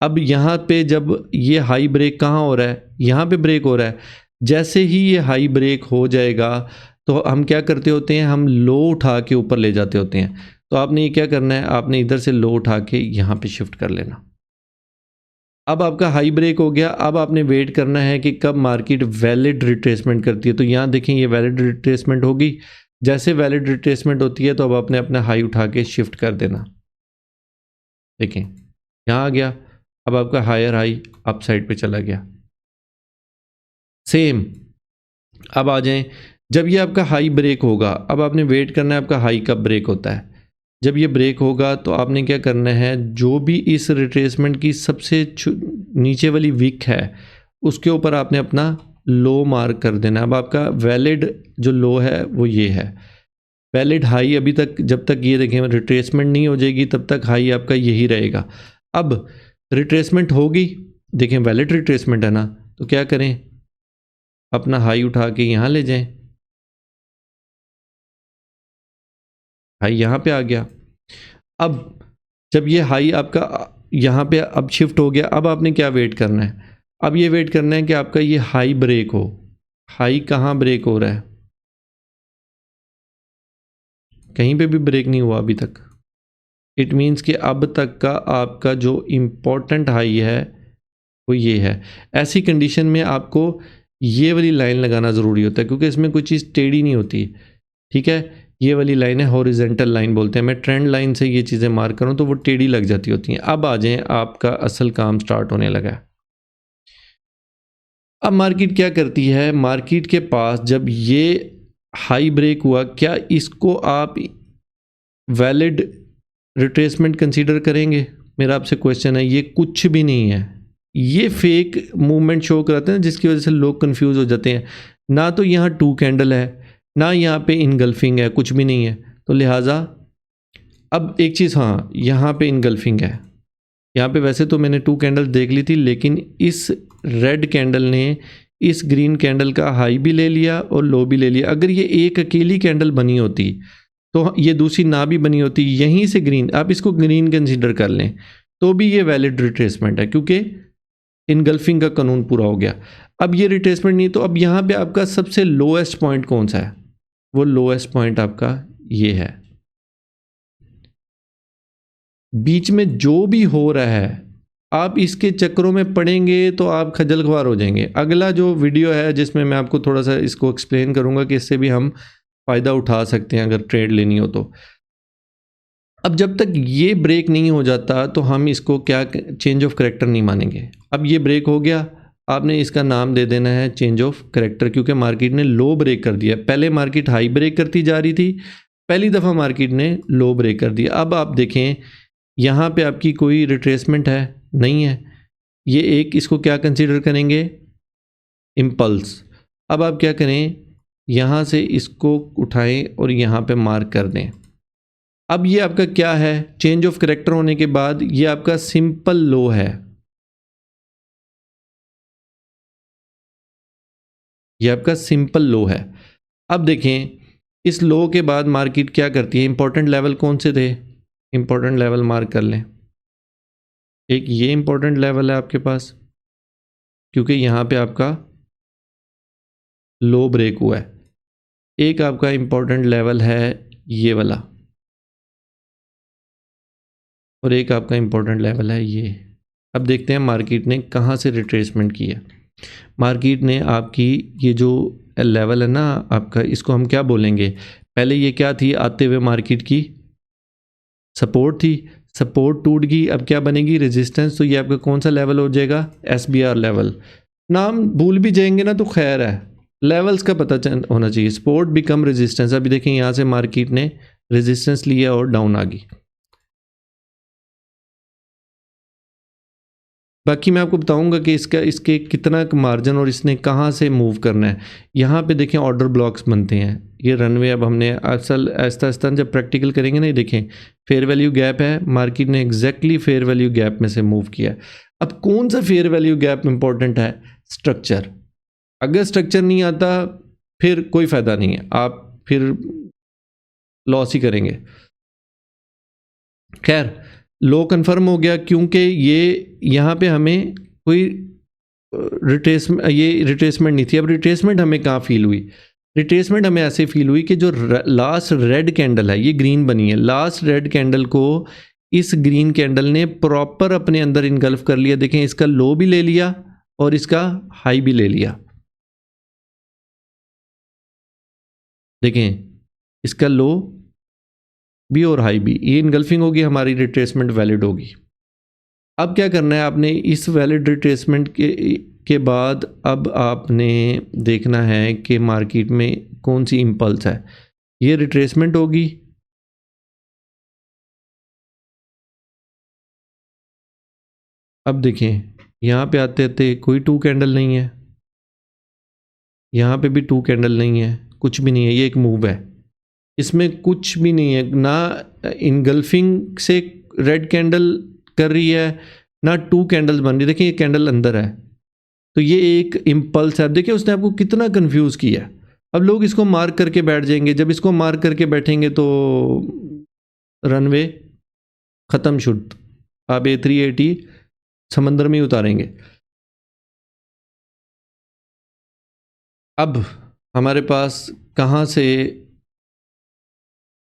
अब यहाँ पे जब ये हाई ब्रेक कहाँ हो रहा है? यहाँ पे ब्रेक हो रहा है। जैसे ही ये हाई ब्रेक हो जाएगा तो हम क्या करते होते हैं, हम लो उठा के ऊपर ले जाते होते हैं। तो आपने ये क्या करना है, आपने इधर से लो उठा के यहाँ पे शिफ्ट कर लेना। अब आपका हाई ब्रेक हो गया। अब आपने वेट करना है कि कब मार्केट वैलिड रिट्रेसमेंट करती है। तो यहाँ देखें ये वैलिड रिट्रेसमेंट होगी। जैसे वैलिड रिट्रेसमेंट होती है तो अब आपने अपना हाई उठा के शिफ्ट कर देना। देखें यहाँ आ गया। अब आपका हायर हाई अप साइड पे चला गया। सेम अब आ जाएं, जब ये आपका हाई ब्रेक होगा, अब आपने वेट करना है आपका हाई कब ब्रेक होता है। जब ये ब्रेक होगा तो आपने क्या करना है, जो भी इस रिट्रेसमेंट की सबसे नीचे वाली विक है उसके ऊपर आपने अपना लो मार्क कर देना। अब आपका वैलिड जो लो है वो ये है। वैलिड हाई अभी तक, जब तक ये देखें रिट्रेसमेंट नहीं हो जाएगी तब तक हाई आपका यही रहेगा। अब रिट्रेसमेंट होगी, देखें वैलिड रिट्रेसमेंट है ना, तो क्या करें, अपना हाई उठा के यहाँ ले जाएं। हाई यहाँ पे आ गया। अब जब ये हाई आपका यहाँ पे अब शिफ्ट हो गया, अब आपने क्या वेट करना है, अब ये वेट करना है कि आपका ये हाई ब्रेक हो। हाई कहाँ ब्रेक हो रहा है? कहीं पे भी ब्रेक नहीं हुआ अभी तक। इट मीन्स कि अब तक का आपका जो इम्पोर्टेंट हाई है वो ये है। ऐसी कंडीशन में आपको ये वाली लाइन लगाना ज़रूरी होता है, क्योंकि इसमें कोई चीज़ टेढ़ी नहीं होती। ठीक है, ये वाली लाइन है हॉरिजेंटल लाइन बोलते हैं। मैं ट्रेंड लाइन से ये चीज़ें मार्क करूँ तो वो टेढ़ी लग जाती होती हैं। अब आ जाएं, आपका असल काम स्टार्ट होने लगा है। अब मार्केट क्या करती है, मार्केट के पास जब ये हाई ब्रेक हुआ, क्या इसको आप वैलिड रिट्रेसमेंट कंसीडर करेंगे? मेरा आपसे क्वेश्चन है। ये कुछ भी नहीं है, ये फेक मूवमेंट शो कराते हैं जिसकी वजह से लोग कंफ्यूज हो जाते हैं। ना तो यहाँ टू कैंडल है, ना यहाँ पे इनगल्फिंग है, कुछ भी नहीं है। तो लिहाजा अब एक चीज़, हाँ यहाँ पे इनगल्फिंग है। यहाँ पे वैसे तो मैंने टू कैंडल देख ली थी, लेकिन इस रेड कैंडल ने इस ग्रीन कैंडल का हाई भी ले लिया और लो भी ले लिया। अगर ये एक अकेली कैंडल बनी होती तो ये दूसरी ना भी बनी होती, यहीं से ग्रीन, आप इसको ग्रीन कंसीडर कर लें, तो भी ये वैलिड रिट्रेसमेंट है, क्योंकि इनगल्फिंग का कानून पूरा हो गया। अब ये रिट्रेसमेंट नहीं, तो अब यहाँ पे आपका सबसे लोएस्ट पॉइंट कौन सा है? वो लोएस्ट पॉइंट आपका ये है। बीच में जो भी हो रहा है आप इसके चक्करों में पड़ेंगे तो आप खजल ख्वार हो जाएंगे। अगला जो वीडियो है जिसमें मैं आपको थोड़ा सा इसको एक्सप्लेन करूंगा कि इससे भी हम फ़ायदा उठा सकते हैं अगर ट्रेड लेनी हो तो। अब जब तक ये ब्रेक नहीं हो जाता तो हम इसको क्या चेंज ऑफ करैक्टर नहीं मानेंगे। अब ये ब्रेक हो गया, आपने इसका नाम दे देना है चेंज ऑफ करैक्टर, क्योंकि मार्केट ने लो ब्रेक कर दिया। पहले मार्केट हाई ब्रेक करती जा रही थी, पहली दफ़ा मार्केट ने लो ब्रेक कर दिया। अब आप देखें यहाँ पे आपकी कोई रिट्रेसमेंट है नहीं है, ये एक इसको क्या कंसीडर करेंगे, इम्पल्स। अब आप क्या करें, यहाँ से इसको उठाएं और यहाँ पे मार्क कर दें। अब ये आपका क्या है, चेंज ऑफ करैक्टर होने के बाद ये आपका सिंपल लो है, ये आपका सिंपल लो है। अब देखें इस लो के बाद मार्केट क्या करती है, इंपॉर्टेंट लेवल कौन से थे, इंपॉर्टेंट लेवल मार्क कर लें। एक ये इंपॉर्टेंट लेवल है आपके पास, क्योंकि यहाँ पे आपका लो ब्रेक हुआ है। एक आपका इंपॉर्टेंट लेवल है ये वाला, और एक आपका इंपॉर्टेंट लेवल है ये। अब देखते हैं मार्केट ने कहाँ से रिट्रेसमेंट की है। मार्केट ने आपकी ये जो लेवल है ना आपका, इसको हम क्या बोलेंगे, पहले ये क्या थी, आते हुए मार्केट की सपोर्ट थी, सपोर्ट टूट गई, अब क्या बनेगी, रेजिस्टेंस। तो ये आपका कौन सा लेवल हो जाएगा, SBR लेवल। नाम भूल भी जाएंगे ना तो खैर है, लेवल्स का पता होना चाहिए। Support become resistance. अभी देखें यहाँ से मार्केट ने रेजिस्टेंस लिया और डाउन आ गई। बाकी मैं आपको बताऊंगा कि इसके कितना मार्जिन और इसने कहाँ से मूव करना है। यहाँ पे देखें ऑर्डर ब्लॉक्स बनते हैं, ये रनवे। अब हमने असल आहिस्ता आहिस्ता जब प्रैक्टिकल करेंगे ना, देखें फेयर वैल्यू गैप है, मार्केट ने एग्जैक्टली फेयर वैल्यू गैप में से मूव किया। अब कौन सा फेयर वैल्यू गैप इंपॉर्टेंट है, स्ट्रक्चर। अगर स्ट्रक्चर नहीं आता फिर कोई फ़ायदा नहीं है, आप फिर लॉस ही करेंगे। खैर लो कंफर्म हो गया, क्योंकि ये यहाँ पे हमें कोई रिट्रेसमेंट नहीं थी। अब रिट्रेसमेंट हमें कहाँ फील हुई, रिट्रेसमेंट हमें ऐसे फील हुई कि जो लास्ट रेड कैंडल है, ये ग्रीन बनी है, लास्ट रेड कैंडल को इस ग्रीन कैंडल ने प्रॉपर अपने अंदर इनगल्फ कर लिया। देखें इसका लो भी ले लिया और इसका हाई भी ले लिया। देखें इसका लो भी और हाई भी, ये इनगल्फिंग होगी, हमारी रिट्रेसमेंट वैलिड होगी। अब क्या करना है आपने, इस वैलिड रिट्रेसमेंट के बाद अब आपने देखना है कि मार्केट में कौन सी इम्पल्स है। ये रिट्रेसमेंट होगी, अब देखें यहाँ पे आते आते कोई टू कैंडल नहीं है, यहाँ पे भी टू कैंडल नहीं है, कुछ भी नहीं है, ये एक मूव है, इसमें कुछ भी नहीं है, ना इनगल्फिंग से रेड कैंडल कर रही है, ना टू कैंडल्स बन रही। देखिए ये कैंडल अंदर है, तो ये एक इम्पल्स है। देखिए उसने आपको कितना कंफ्यूज किया। अब लोग इसको मार्क करके बैठ जाएंगे, जब इसको मार्क करके बैठेंगे तो रनवे ख़त्म शुद्ध, आप A380 समंदर में ही उतारेंगे। अब हमारे पास कहाँ से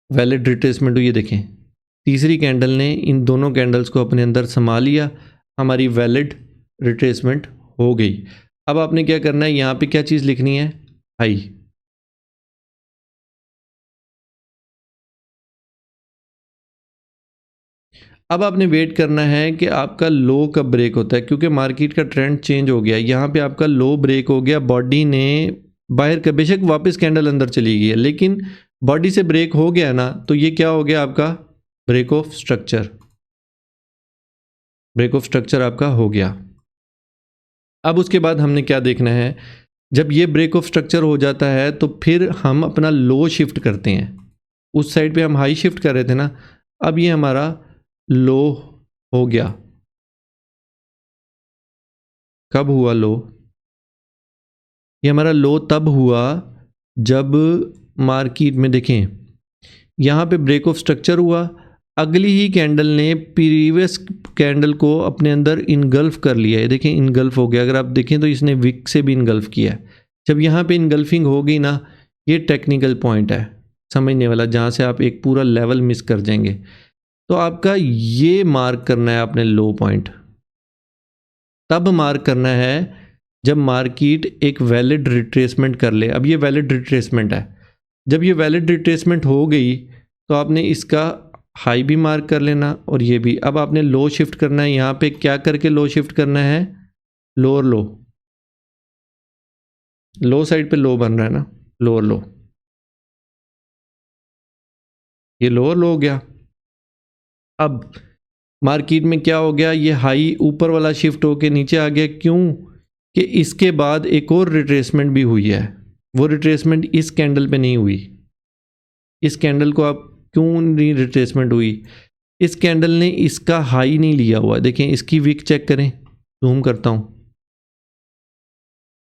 वैलिड रिट्रेसमेंट हुई, ये देखें तीसरी कैंडल ने इन दोनों कैंडल्स को अपने अंदर समा लिया, हमारी वैलिड रिट्रेसमेंट हो गई। अब आपने क्या करना है, यहाँ पे क्या चीज़ लिखनी है, हाई। अब आपने वेट करना है कि आपका लो कब ब्रेक होता है, क्योंकि मार्केट का ट्रेंड चेंज हो गया। यहाँ पे आपका लो ब्रेक हो गया, बॉडी ने बाहर का, बेशक वापस कैंडल अंदर चली गई है, लेकिन बॉडी से ब्रेक हो गया ना, तो ये क्या हो गया आपका break of structure, break of structure आपका हो गया। अब उसके बाद हमने क्या देखना है, जब ये ब्रेक ऑफ स्ट्रक्चर हो जाता है तो फिर हम अपना लो शिफ्ट करते हैं। उस साइड पे हम हाई शिफ्ट कर रहे थे ना, अब ये हमारा लो हो गया। कब हुआ लो, ये हमारा लो तब हुआ जब मार्केट में देखें यहाँ पे ब्रेक ऑफ स्ट्रक्चर हुआ, अगली ही कैंडल ने प्रीवियस कैंडल को अपने अंदर इनगल्फ कर लिया है। देखें इनगल्फ हो गया, अगर आप देखें तो इसने विक से भी इनगल्फ किया है। जब यहाँ पे इनगल्फिंग हो गई ना, ये टेक्निकल पॉइंट है समझने वाला, जहाँ से आप एक पूरा लेवल मिस कर जाएंगे। तो आपका ये मार्क करना है आपने लो पॉइंट, तब मार्क करना है जब मार्केट एक वैलिड रिट्रेसमेंट कर ले। अब ये वैलिड रिट्रेसमेंट है, जब ये वैलिड रिट्रेसमेंट हो गई तो आपने इसका हाई भी मार्क कर लेना और ये भी। अब आपने लो शिफ्ट करना है, यहाँ पे क्या करके लो शिफ्ट करना है, लोअर लो, लो साइड पे लो बन रहा है ना, लोअर लो, ये लोअर लो हो गया। अब मार्केट में क्या हो गया, ये हाई ऊपर वाला शिफ्ट होके नीचे आ गया, क्यों कि इसके बाद एक और रिट्रेसमेंट भी हुई है, वो रिट्रेसमेंट इस कैंडल पे नहीं हुई। इस कैंडल को आप क्यों नहीं रिट्रेसमेंट हुई, इस कैंडल ने इसका हाई नहीं लिया हुआ। देखें इसकी विक चेक करें, जूम करता हूं,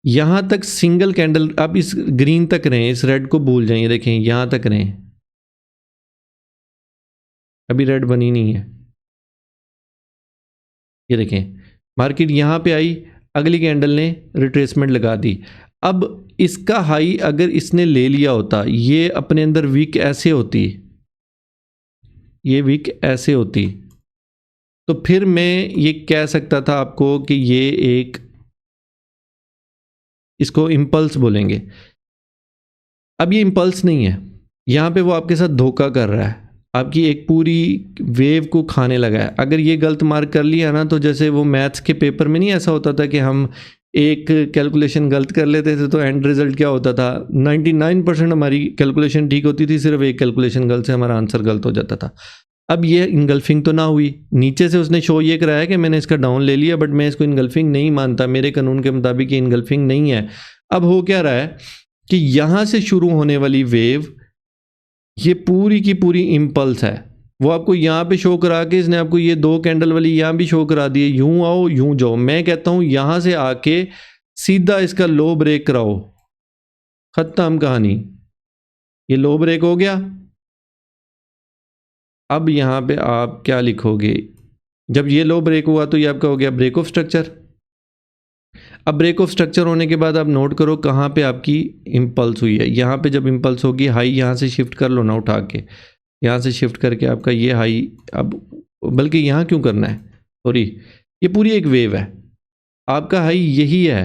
यहां तक सिंगल कैंडल, आप इस ग्रीन तक रहें, इस रेड को भूल जाइए, देखें यहां तक रहें, अभी रेड बनी नहीं है। ये देखें मार्केट यहां पे आई, अगली कैंडल ने रिट्रेसमेंट लगा दी। अब इसका हाई अगर इसने ले लिया होता, ये अपने अंदर वीक ऐसे होती, ये वीक ऐसे होती, तो फिर मैं ये कह सकता था आपको कि ये एक, इसको इम्पल्स बोलेंगे। अब ये इम्पल्स नहीं है, यहाँ पे वो आपके साथ धोखा कर रहा है, आपकी एक पूरी वेव को खाने लगा है। अगर ये गलत मार्क कर लिया ना, तो जैसे वो मैथ्स के पेपर में नहीं ऐसा होता था कि हम एक कैलकुलेशन गलत कर लेते थे तो एंड रिजल्ट क्या होता था, 99% हमारी कैलकुलेशन ठीक होती थी, सिर्फ एक कैलकुलेशन गलत से हमारा आंसर गलत हो जाता था। अब ये इनगल्फिंग तो ना हुई, नीचे से उसने शो ये कराया कि मैंने इसका डाउन ले लिया, बट मैं इसको इनगल्फिंग नहीं मानता, मेरे कानून के मुताबिक ये इनगल्फिंग नहीं है। अब हो क्या रहा है कि यहाँ से शुरू होने वाली वेव ये पूरी की पूरी इम्पल्स है, वो आपको यहाँ पे शो करा के इसने आपको ये दो कैंडल वाली यहाँ भी शो करा दी है, यूं आओ यूं जाओ। मैं कहता हूँ यहाँ से आके सीधा इसका लो ब्रेक कराओ, खत्म कहानी, ये लो ब्रेक हो गया। अब यहाँ पे आप क्या लिखोगे, जब ये लो ब्रेक हुआ तो ये आपका हो गया ब्रेक ऑफ स्ट्रक्चर। अब ब्रेक ऑफ स्ट्रक्चर होने के बाद आप नोट करो कहाँ पे आपकी इम्पल्स हुई है। यहाँ पे जब इम्पल्स होगी, हाई यहाँ से शिफ्ट कर लो ना उठा के, यहाँ से शिफ्ट करके आपका ये हाई, अब बल्कि यहाँ क्यों करना है, सॉरी, ये पूरी एक वेव है, आपका हाई यही है,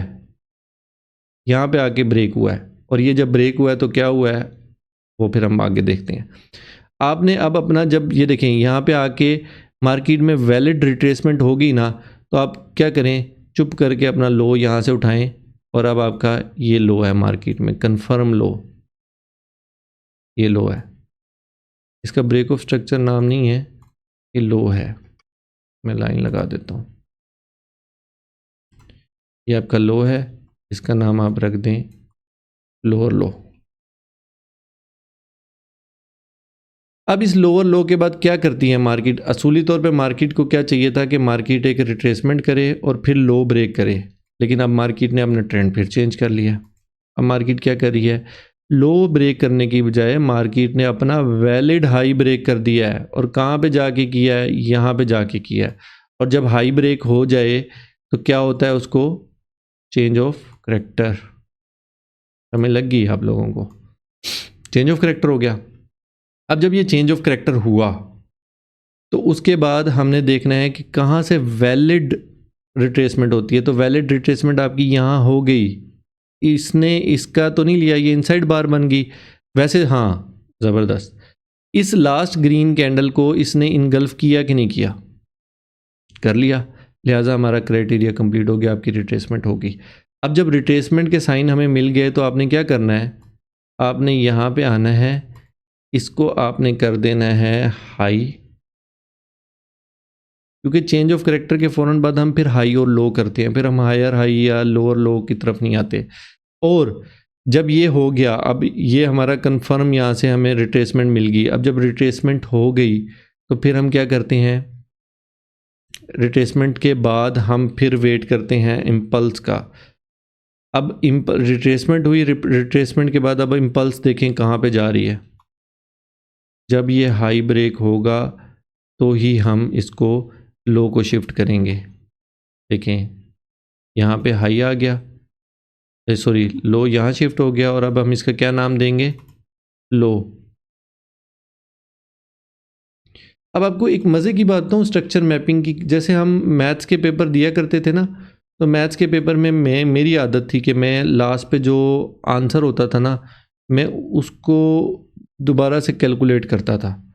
यहाँ पे आके ब्रेक हुआ है, और ये जब ब्रेक हुआ है तो क्या हुआ है वो फिर हम आगे देखते हैं। आपने अब अपना, जब ये देखें यहाँ पे आके मार्केट में वैलिड रिट्रेसमेंट होगी ना, तो आप क्या करें, चुप करके अपना लो यहाँ से उठाएं, और अब आपका ये लो है मार्केट में, कंफर्म लो, ये लो है, इसका ब्रेक ऑफ स्ट्रक्चर नाम नहीं है, ये लो है। मैं लाइन लगा देता हूँ, ये आपका लो है, इसका नाम आप रख दें लोअर लो। अब इस लोअर लो के बाद क्या करती है मार्केट, असूली तौर पे मार्केट को क्या चाहिए था कि मार्केट एक रिट्रेसमेंट करे और फिर लो ब्रेक करे, लेकिन अब मार्केट ने अपना ट्रेंड फिर चेंज कर लिया। अब मार्केट क्या कर रही है, लो ब्रेक करने की बजाय मार्केट ने अपना वैलिड हाई ब्रेक कर दिया है, और कहाँ पे जाके किया है, यहाँ पे जाके किया है। और जब हाई ब्रेक हो जाए तो क्या होता है, उसको चेंज ऑफ करैक्टर, हमें लग गई आप लोगों को, चेंज ऑफ करैक्टर हो गया। अब जब ये चेंज ऑफ करैक्टर हुआ तो उसके बाद हमने देखना है कि कहाँ से वैलिड रिट्रेसमेंट होती है। तो वैलिड रिट्रेसमेंट आपकी यहाँ हो गई, इसने इसका तो नहीं लिया, ये इनसाइड बार बन गई वैसे, हाँ ज़बरदस्त। इस लास्ट ग्रीन कैंडल को इसने इनगल्फ किया कि नहीं किया, कर लिया, लिहाजा हमारा क्राइटेरिया कंप्लीट हो गया, आपकी रिट्रेसमेंट होगी। अब जब रिट्रेसमेंट के साइन हमें मिल गए तो आपने क्या करना है, आपने यहाँ पे आना है, इसको आपने कर देना है हाई, क्योंकि चेंज ऑफ करैक्टर के फ़ौरन बाद हम फिर हाई और लो करते हैं, फिर हम हायर हाई या लोअर लो की तरफ नहीं आते। और जब ये हो गया, अब ये हमारा कंफर्म, यहाँ से हमें रिट्रेसमेंट मिल गई। अब जब रिट्रेसमेंट हो गई तो फिर हम क्या करते हैं, रिट्रेसमेंट के बाद हम फिर वेट करते हैं इम्पल्स का। अब रिट्रेसमेंट हुई, रिट्रेसमेंट के बाद अब इम्पल्स देखें कहाँ पे जा रही है, जब ये हाई ब्रेक होगा तो ही हम इसको लो को शिफ्ट करेंगे। देखें यहाँ पे हाई आ गया, सॉरी लो यहाँ शिफ्ट हो गया और अब हम इसका क्या नाम देंगे, लो। अब आपको एक मज़े की बात बताऊँ स्ट्रक्चर मैपिंग की, जैसे हम मैथ्स के पेपर दिया करते थे ना, तो मैथ्स के पेपर में मेरी आदत थी कि मैं लास्ट पे जो आंसर होता था ना, मैं उसको दोबारा से कैलकुलेट करता था।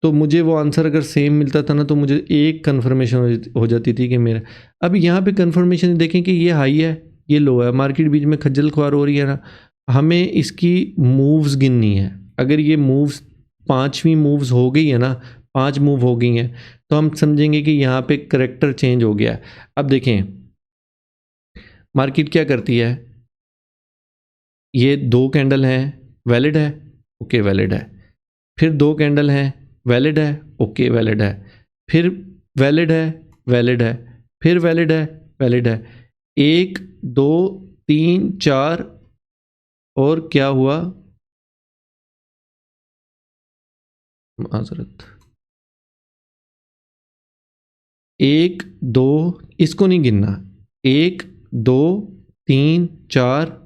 तो मुझे वो आंसर अगर सेम मिलता था ना, तो मुझे एक कन्फर्मेशन हो जाती थी कि मेरा। अब यहाँ पे कन्फर्मेशन देखें कि ये हाई है, ये लो है, मार्केट बीच में खज्जल खुआर हो रही है ना, हमें इसकी मूव्स गिननी है। अगर ये मूव्स 5वीं मूव्स हो गई है ना, 5 मूव हो गई हैं, तो हम समझेंगे कि यहाँ पे करेक्टर चेंज हो गया है। अब देखें मार्केट क्या करती है, ये 2 कैंडल हैं, वैलिड है, ओके वैलिड है। फिर 2 कैंडल हैं, वैलिड है, ओके वैलिड है। फिर वैलिड है, वैलिड है, फिर वैलिड है, वैलिड है। 1 2 3 4 और क्या हुआ, माजरत, 1 2, इसको नहीं गिनना, 1 2 3 4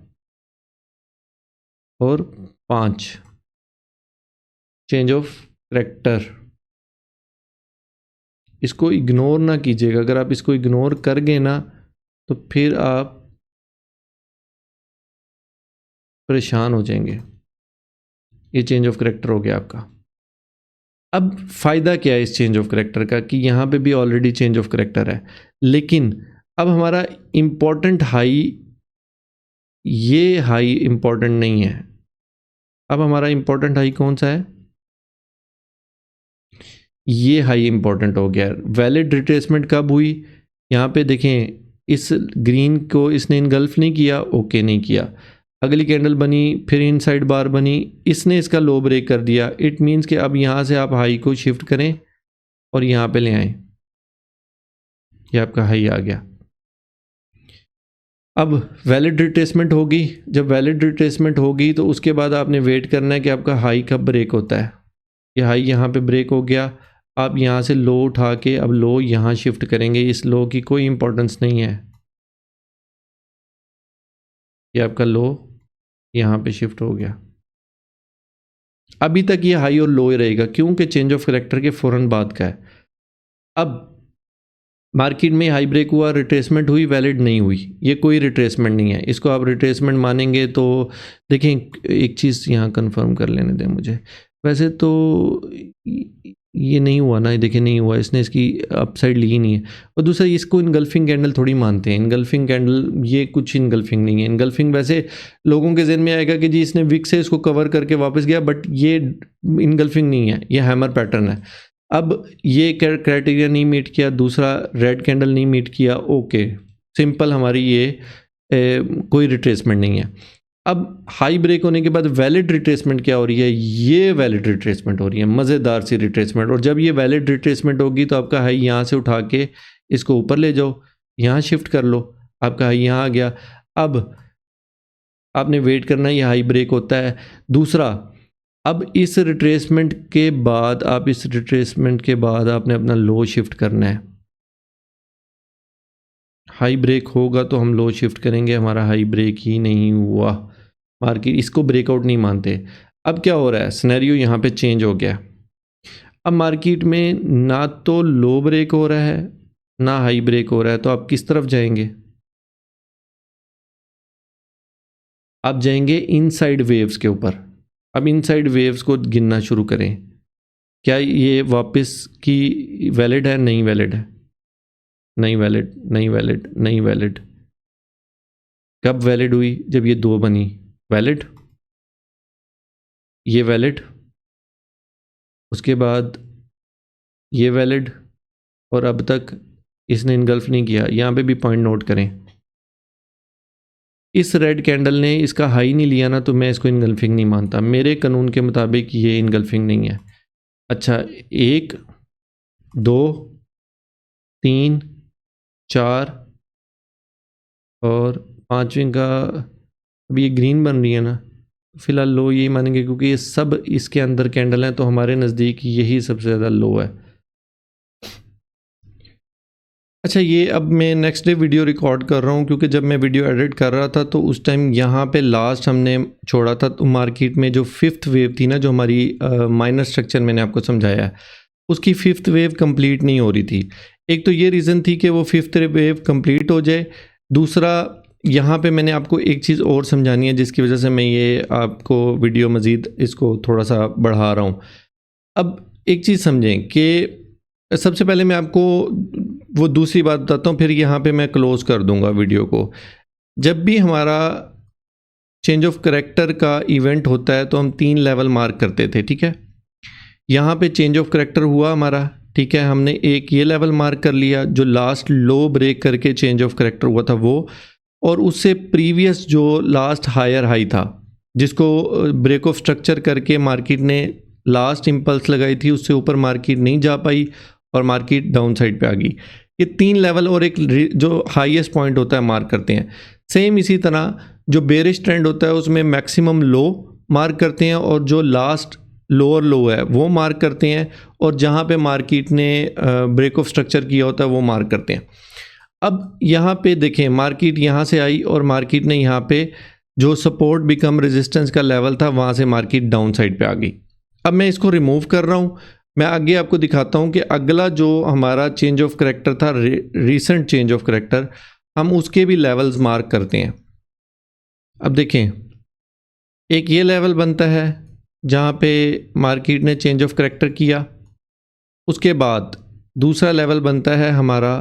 और 5, चेंज ऑफ करेक्टर। इसको इग्नोर ना कीजिएगा, अगर आप इसको इग्नोर कर गए ना तो फिर आप परेशान हो जाएंगे। ये चेंज ऑफ करेक्टर हो गया आपका। अब फ़ायदा क्या है इस चेंज ऑफ करेक्टर का, कि यहाँ पे भी ऑलरेडी चेंज ऑफ करेक्टर है, लेकिन अब हमारा इम्पॉर्टेंट हाई, ये हाई इम्पॉर्टेंट नहीं है। अब हमारा इम्पॉर्टेंट हाई कौन सा है, ये हाई इम्पॉर्टेंट हो गया। वैलिड रिट्रेसमेंट कब हुई, यहाँ पे देखें, इस ग्रीन को इसने इनगल्फ नहीं किया, ओके नहीं किया, अगली कैंडल बनी, फिर इनसाइड बार बनी, इसने इसका लो ब्रेक कर दिया। इट मीन्स कि अब यहाँ से आप हाई को शिफ्ट करें और यहाँ पे ले आएँ, ये आपका हाई आ गया। अब वैलिड रिट्रेसमेंट होगी, जब वैलिड रिट्रेसमेंट होगी तो उसके बाद आपने वेट करना है कि आपका हाई कब ब्रेक होता है। ये हाई यहाँ पे ब्रेक हो गया, आप यहाँ से लो उठा के अब लो यहाँ शिफ्ट करेंगे। इस लो की कोई इंपॉर्टेंस नहीं है, ये आपका लो यहाँ पे शिफ्ट हो गया। अभी तक ये हाई और लो ही रहेगा, क्योंकि चेंज ऑफ करेक्टर के फ़ौरन बाद का है। अब मार्केट में हाई ब्रेक हुआ, रिट्रेसमेंट हुई, वैलिड नहीं हुई, ये कोई रिट्रेसमेंट नहीं है, इसको आप रिट्रेसमेंट मानेंगे तो देखें, एक चीज़ यहाँ कंफर्म कर लेने दें मुझे। वैसे तो ये नहीं हुआ ना, देखिए नहीं हुआ, इसने इसकी अपसाइड ली ही नहीं है। और दूसरा, इसको इनगल्फिंग कैंडल थोड़ी मानते हैं, इनगल्फिंग कैंडल, ये कुछ इनगल्फिंग नहीं है। इनगल्फिंग वैसे लोगों के जहन में आएगा कि जी इसने विक से इसको कवर करके वापस गया, बट ये इनगल्फिंग नहीं है, ये हैमर पैटर्न है। अब ये क्राइटेरिया नहीं मीट किया, दूसरा रेड कैंडल नहीं मीट किया, ओके सिंपल, हमारी ये कोई रिट्रेसमेंट नहीं है। अब हाई ब्रेक होने के बाद वैलिड रिट्रेसमेंट क्या हो रही है, ये वैलिड रिट्रेसमेंट हो रही है, मज़ेदार सी रिट्रेसमेंट। और जब ये वैलिड रिट्रेसमेंट होगी तो आपका हाई यहाँ से उठा के इसको ऊपर ले जाओ, यहाँ शिफ्ट कर लो, आपका हाई यहाँ आ गया। अब आपने वेट करना है, ये हाई ब्रेक होता है। दूसरा, अब इस रिट्रेसमेंट के बाद आपने अपना लो शिफ्ट करना है। हाई ब्रेक होगा तो हम लो शिफ्ट करेंगे, हमारा हाई ब्रेक ही नहीं हुआ, मार्केट इसको ब्रेकआउट नहीं मानते। अब क्या हो रहा है, सिनेरियो यहाँ पे चेंज हो गया। अब मार्केट में ना तो लो ब्रेक हो रहा है ना हाई ब्रेक हो रहा है, तो आप किस तरफ जाएंगे, आप जाएंगे इनसाइड वेव्स के ऊपर। अब इनसाइड वेव्स को गिनना शुरू करें, क्या ये वापस की वैलिड है, नहीं वैलिड है, नहीं वैलिड, नहीं वैलिड, नहीं वैलिड। कब वैलिड हुई, जब ये 2 बनी, वैलिड, ये वैलिड, उसके बाद ये वैलिड, और अब तक इसने इनगल्फ नहीं किया। यहाँ पे भी पॉइंट नोट करें, इस रेड कैंडल ने इसका हाई नहीं लिया ना, तो मैं इसको इनगल्फिंग नहीं मानता, मेरे कानून के मुताबिक ये इनगल्फिंग नहीं है। अच्छा, 1 2 3 4 और 5वीं का, अभी ये ग्रीन बन रही है ना, फिलहाल लो यही मानेंगे, क्योंकि ये सब इसके अंदर कैंडल हैं, तो हमारे नज़दीक यही सबसे ज़्यादा लो है। अच्छा, ये अब मैं नेक्स्ट डे वीडियो रिकॉर्ड कर रहा हूँ क्योंकि जब मैं वीडियो एडिट कर रहा था तो उस टाइम यहाँ पे लास्ट हमने छोड़ा था, तो मार्केट में जो फिफ्थ वेव थी ना, जो हमारी माइनर स्ट्रक्चर मैंने आपको समझाया है, उसकी फिफ्थ वेव कंप्लीट नहीं हो रही थी। एक तो ये रीज़न थी कि वो फिफ्थ वेव कंप्लीट हो जाए। दूसरा, यहाँ पे मैंने आपको एक चीज़ और समझानी है जिसकी वजह से मैं ये आपको वीडियो मज़ीद इसको थोड़ा सा बढ़ा रहा हूँ। अब एक चीज़ समझें कि सबसे पहले मैं आपको वो दूसरी बात बताता हूँ, फिर यहाँ पे मैं क्लोज़ कर दूँगा वीडियो को। जब भी हमारा चेंज ऑफ करैक्टर का इवेंट होता है तो हम 3 लेवल मार्क करते थे, ठीक है। यहाँ पे चेंज ऑफ करैक्टर हुआ हमारा, ठीक है, हमने एक ये लेवल मार्क कर लिया जो लास्ट लो ब्रेक करके चेंज ऑफ करैक्टर हुआ था वो, और उससे प्रीवियस जो लास्ट हायर हाई था जिसको ब्रेक ऑफ स्ट्रक्चर करके मार्केट ने लास्ट इम्पल्स लगाई थी, उससे ऊपर मार्केट नहीं जा पाई और मार्केट डाउन साइड पे आ गई। ये 3 लेवल और एक जो हाईएस्ट पॉइंट होता है मार्क करते हैं। सेम इसी तरह जो बेरिश ट्रेंड होता है उसमें मैक्सिमम लो मार्क करते हैं और जो लास्ट लोअर लो है वो मार्क करते हैं, और जहाँ पे मार्केट ने ब्रेक ऑफ स्ट्रक्चर किया होता है वो मार्क करते हैं। अब यहाँ पे देखें, मार्केट यहाँ से आई और मार्केट ने यहाँ पे जो सपोर्ट बिकम रेजिस्टेंस का लेवल था वहाँ से मार्केट डाउन साइड पे आ गई। अब मैं इसको रिमूव कर रहा हूँ, मैं आगे आपको दिखाता हूँ कि अगला जो हमारा चेंज ऑफ करैक्टर था, रीसेंट चेंज ऑफ करैक्टर, हम उसके भी लेवल्स मार्क करते हैं। अब देखें, एक ये लेवल बनता है जहाँ पे मार्केट ने चेंज ऑफ करैक्टर किया, उसके बाद दूसरा लेवल बनता है हमारा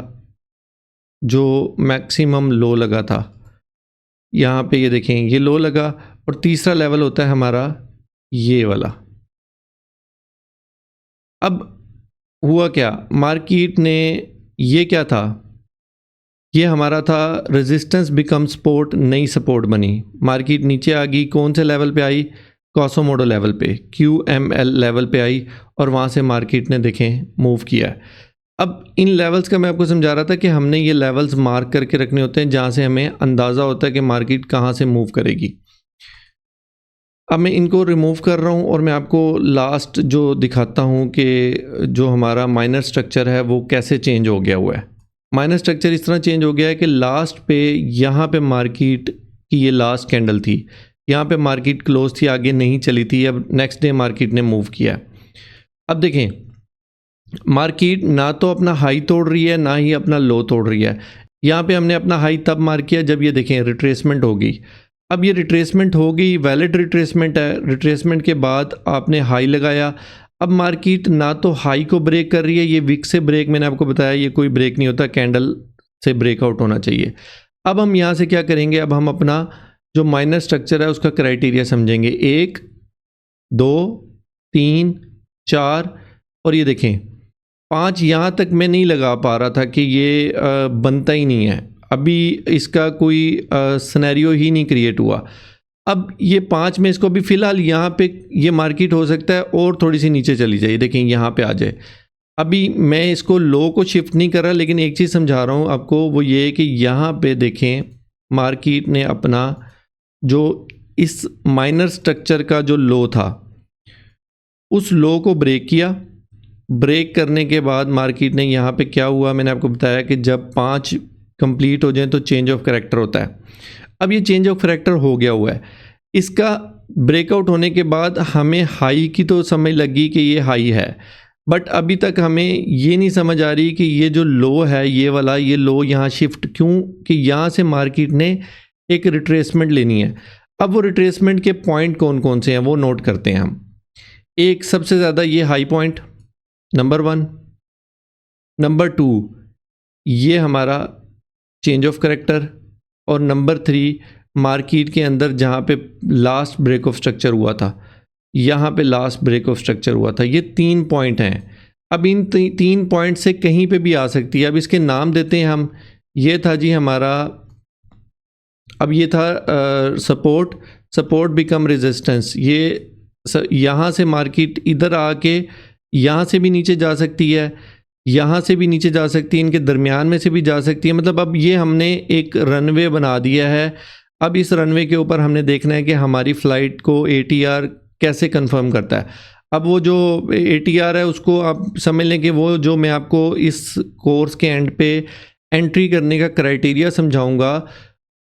जो मैक्सिमम लो लगा था, यहाँ पे ये देखें ये लो लगा, और तीसरा लेवल होता है हमारा ये वाला। अब हुआ क्या, मार्केट ने ये क्या था, ये हमारा था रेजिस्टेंस बिकम सपोर्ट, नई सपोर्ट बनी, मार्केट नीचे आ गई, कौन से लेवल पे आई, कॉसोमोडो लेवल पे, QML लेवल पे आई, और वहाँ से मार्केट ने देखें मूव किया है। अब इन लेवल्स का मैं आपको समझा रहा था कि हमने ये लेवल्स मार्क करके रखने होते हैं जहाँ से हमें अंदाज़ा होता है कि मार्केट कहाँ से मूव करेगी। अब मैं इनको रिमूव कर रहा हूँ और मैं आपको लास्ट जो दिखाता हूँ कि जो हमारा माइनर स्ट्रक्चर है वो कैसे चेंज हो गया हुआ है। माइनर स्ट्रक्चर इस तरह चेंज हो गया है कि लास्ट पे यहाँ पे मार्केट की ये लास्ट कैंडल थी, यहाँ पे मार्केट क्लोज थी, आगे नहीं चली थी, अब नेक्स्ट डे मार्केट ने मूव किया। अब देखें, मार्केट ना तो अपना हाई तोड़ रही है ना ही अपना लो तोड़ रही है। यहाँ पे हमने अपना हाई तब मार्क किया जब ये देखें रिट्रेसमेंट हो गई। अब ये रिट्रेसमेंट हो गई, वैलिड रिट्रेसमेंट है, रिट्रेसमेंट के बाद आपने हाई लगाया। अब मार्केट ना तो हाई को ब्रेक कर रही है, ये विक से ब्रेक, मैंने आपको बताया ये कोई ब्रेक नहीं होता, कैंडल से ब्रेकआउट होना चाहिए। अब हम यहाँ से क्या करेंगे, अब हम अपना जो माइनर स्ट्रक्चर है उसका क्राइटेरिया समझेंगे, 1 2 3 4, और ये देखें 5 यहाँ तक मैं नहीं लगा पा रहा था कि ये बनता ही नहीं है, अभी इसका कोई सिनेरियो ही नहीं क्रिएट हुआ। अब ये 5 में इसको भी फ़िलहाल यहाँ पे ये मार्केट हो सकता है और थोड़ी सी नीचे चली जाए, देखें यहाँ पे आ जाए। अभी मैं इसको लो को शिफ्ट नहीं कर रहा, लेकिन एक चीज़ समझा रहा हूँ आपको, वो ये है कि यहाँ पे देखें मार्केट ने अपना जो इस माइनर स्ट्रक्चर का जो लो था उस लो को ब्रेक किया। ब्रेक करने के बाद मार्केट ने यहाँ पे क्या हुआ, मैंने आपको बताया कि जब 5 कंप्लीट हो जाए तो चेंज ऑफ करैक्टर होता है। अब ये चेंज ऑफ करैक्टर हो गया हुआ है, इसका ब्रेकआउट होने के बाद हमें हाई की तो समझ लगी कि ये हाई है, बट अभी तक हमें ये नहीं समझ आ रही कि ये जो लो है ये वाला, ये लो यहाँ शिफ्ट क्यों, कि यहाँ से मार्केट ने एक रिट्रेसमेंट लेनी है। अब वो रिट्रेसमेंट के पॉइंट कौन कौन से हैं वो नोट करते हैं हम। एक सबसे ज़्यादा ये हाई पॉइंट नंबर 1, नंबर 2 ये हमारा चेंज ऑफ करैक्टर, और नंबर 3 मार्केट के अंदर जहाँ पे लास्ट ब्रेक ऑफ स्ट्रक्चर हुआ था, यहाँ पे लास्ट ब्रेक ऑफ स्ट्रक्चर हुआ था। ये 3 पॉइंट हैं। अब इन 3 पॉइंट से कहीं पे भी आ सकती है। अब इसके नाम देते हैं हम। ये था जी हमारा, अब ये था सपोर्ट बिकम रेजिस्टेंस। ये यहाँ से मार्केट इधर आके यहाँ से भी नीचे जा सकती है, यहाँ से भी नीचे जा सकती है, इनके दरमियान में से भी जा सकती है। मतलब अब ये हमने एक रनवे बना दिया है। अब इस रनवे के ऊपर हमने देखना है कि हमारी फ़्लाइट को ATR कैसे कंफर्म करता है। अब वो जो ATR है उसको आप समझ लें कि वो जो मैं आपको इस कोर्स के एंड पे एंट्री करने का क्राइटेरिया समझाऊंगा।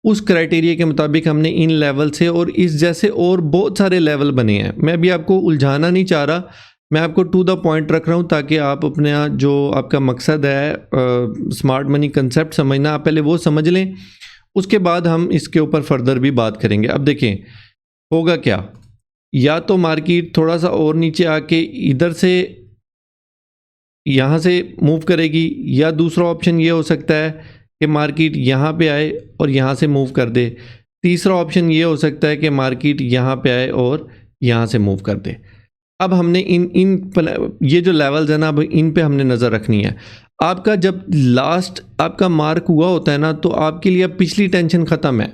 उस क्राइटेरिया के मुताबिक हमने इन लेवल से और इस जैसे और बहुत सारे लेवल बने हैं। मैं अभी आपको उलझाना नहीं चाह रहा, मैं आपको टू द पॉइंट रख रहा हूँ ताकि आप अपने जो आपका मकसद है स्मार्ट मनी कंसेप्ट समझना, आप पहले वो समझ लें, उसके बाद हम इसके ऊपर फर्दर भी बात करेंगे। अब देखें होगा क्या, या तो मार्केट थोड़ा सा और नीचे आके इधर से यहाँ से मूव करेगी, या दूसरा ऑप्शन ये हो सकता है कि मार्केट यहाँ पे आए और यहाँ से मूव कर दे। तीसरा ऑप्शन ये हो सकता है कि मार्केट यहाँ पे आए और यहाँ से मूव कर दे। अब हमने इन ये जो लेवल्स है ना, अब इन पे हमने नज़र रखनी है। आपका जब लास्ट आपका मार्क हुआ होता है ना, तो आपके लिए अब पिछली टेंशन ख़त्म है।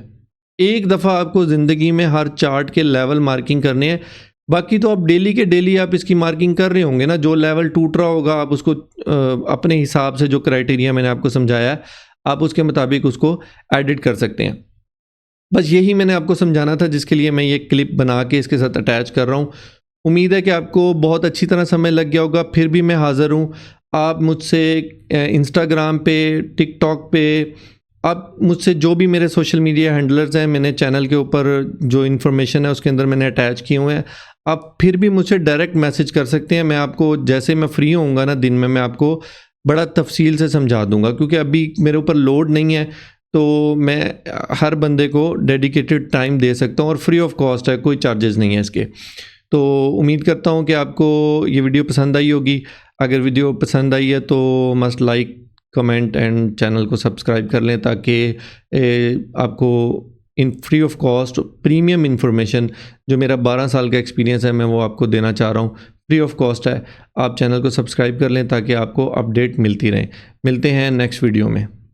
एक दफ़ा आपको ज़िंदगी में हर चार्ट के लेवल मार्किंग करने हैं, बाकी तो आप डेली के डेली आप इसकी मार्किंग कर रहे होंगे ना। जो लेवल टूट रहा होगा आप उसको अपने हिसाब से, जो क्राइटेरिया मैंने आपको समझाया है, आप उसके मुताबिक उसको एडिट कर सकते हैं। बस यही मैंने आपको समझाना था, जिसके लिए मैं ये क्लिप बना के इसके साथ अटैच कर रहा हूँ। उम्मीद है कि आपको बहुत अच्छी तरह समझ लग गया होगा। फिर भी मैं हाज़िर हूँ, आप मुझसे इंस्टाग्राम पे, टिकटॉक पे, आप मुझसे जो भी मेरे सोशल मीडिया हैंडलर्स हैं, मैंने चैनल के ऊपर जो इन्फॉर्मेशन है उसके अंदर मैंने अटैच किए हुए हैं, आप फिर भी मुझसे डायरेक्ट मैसेज कर सकते हैं। मैं आपको जैसे मैं फ्री होऊंगा ना दिन में, मैं आपको बड़ा तफसील से समझा दूंगा, क्योंकि अभी मेरे ऊपर लोड नहीं है, तो मैं हर बंदे को डेडिकेटेड टाइम दे सकता हूँ और फ्री ऑफ कॉस्ट है, कोई चार्जेस नहीं है इसके। तो उम्मीद करता हूँ कि आपको ये वीडियो पसंद आई होगी। अगर वीडियो पसंद आई है तो must like, comment and channel को सब्सक्राइब कर लें, ताकि आपको इन free of cost premium information, जो मेरा 12 साल का एक्सपीरियंस है, मैं वो आपको देना चाह रहा हूँ। फ्री ऑफ कॉस्ट है, आप चैनल को सब्सक्राइब कर लें ताकि आपको अपडेट मिलती रहे। मिलते हैं नेक्स्ट वीडियो में।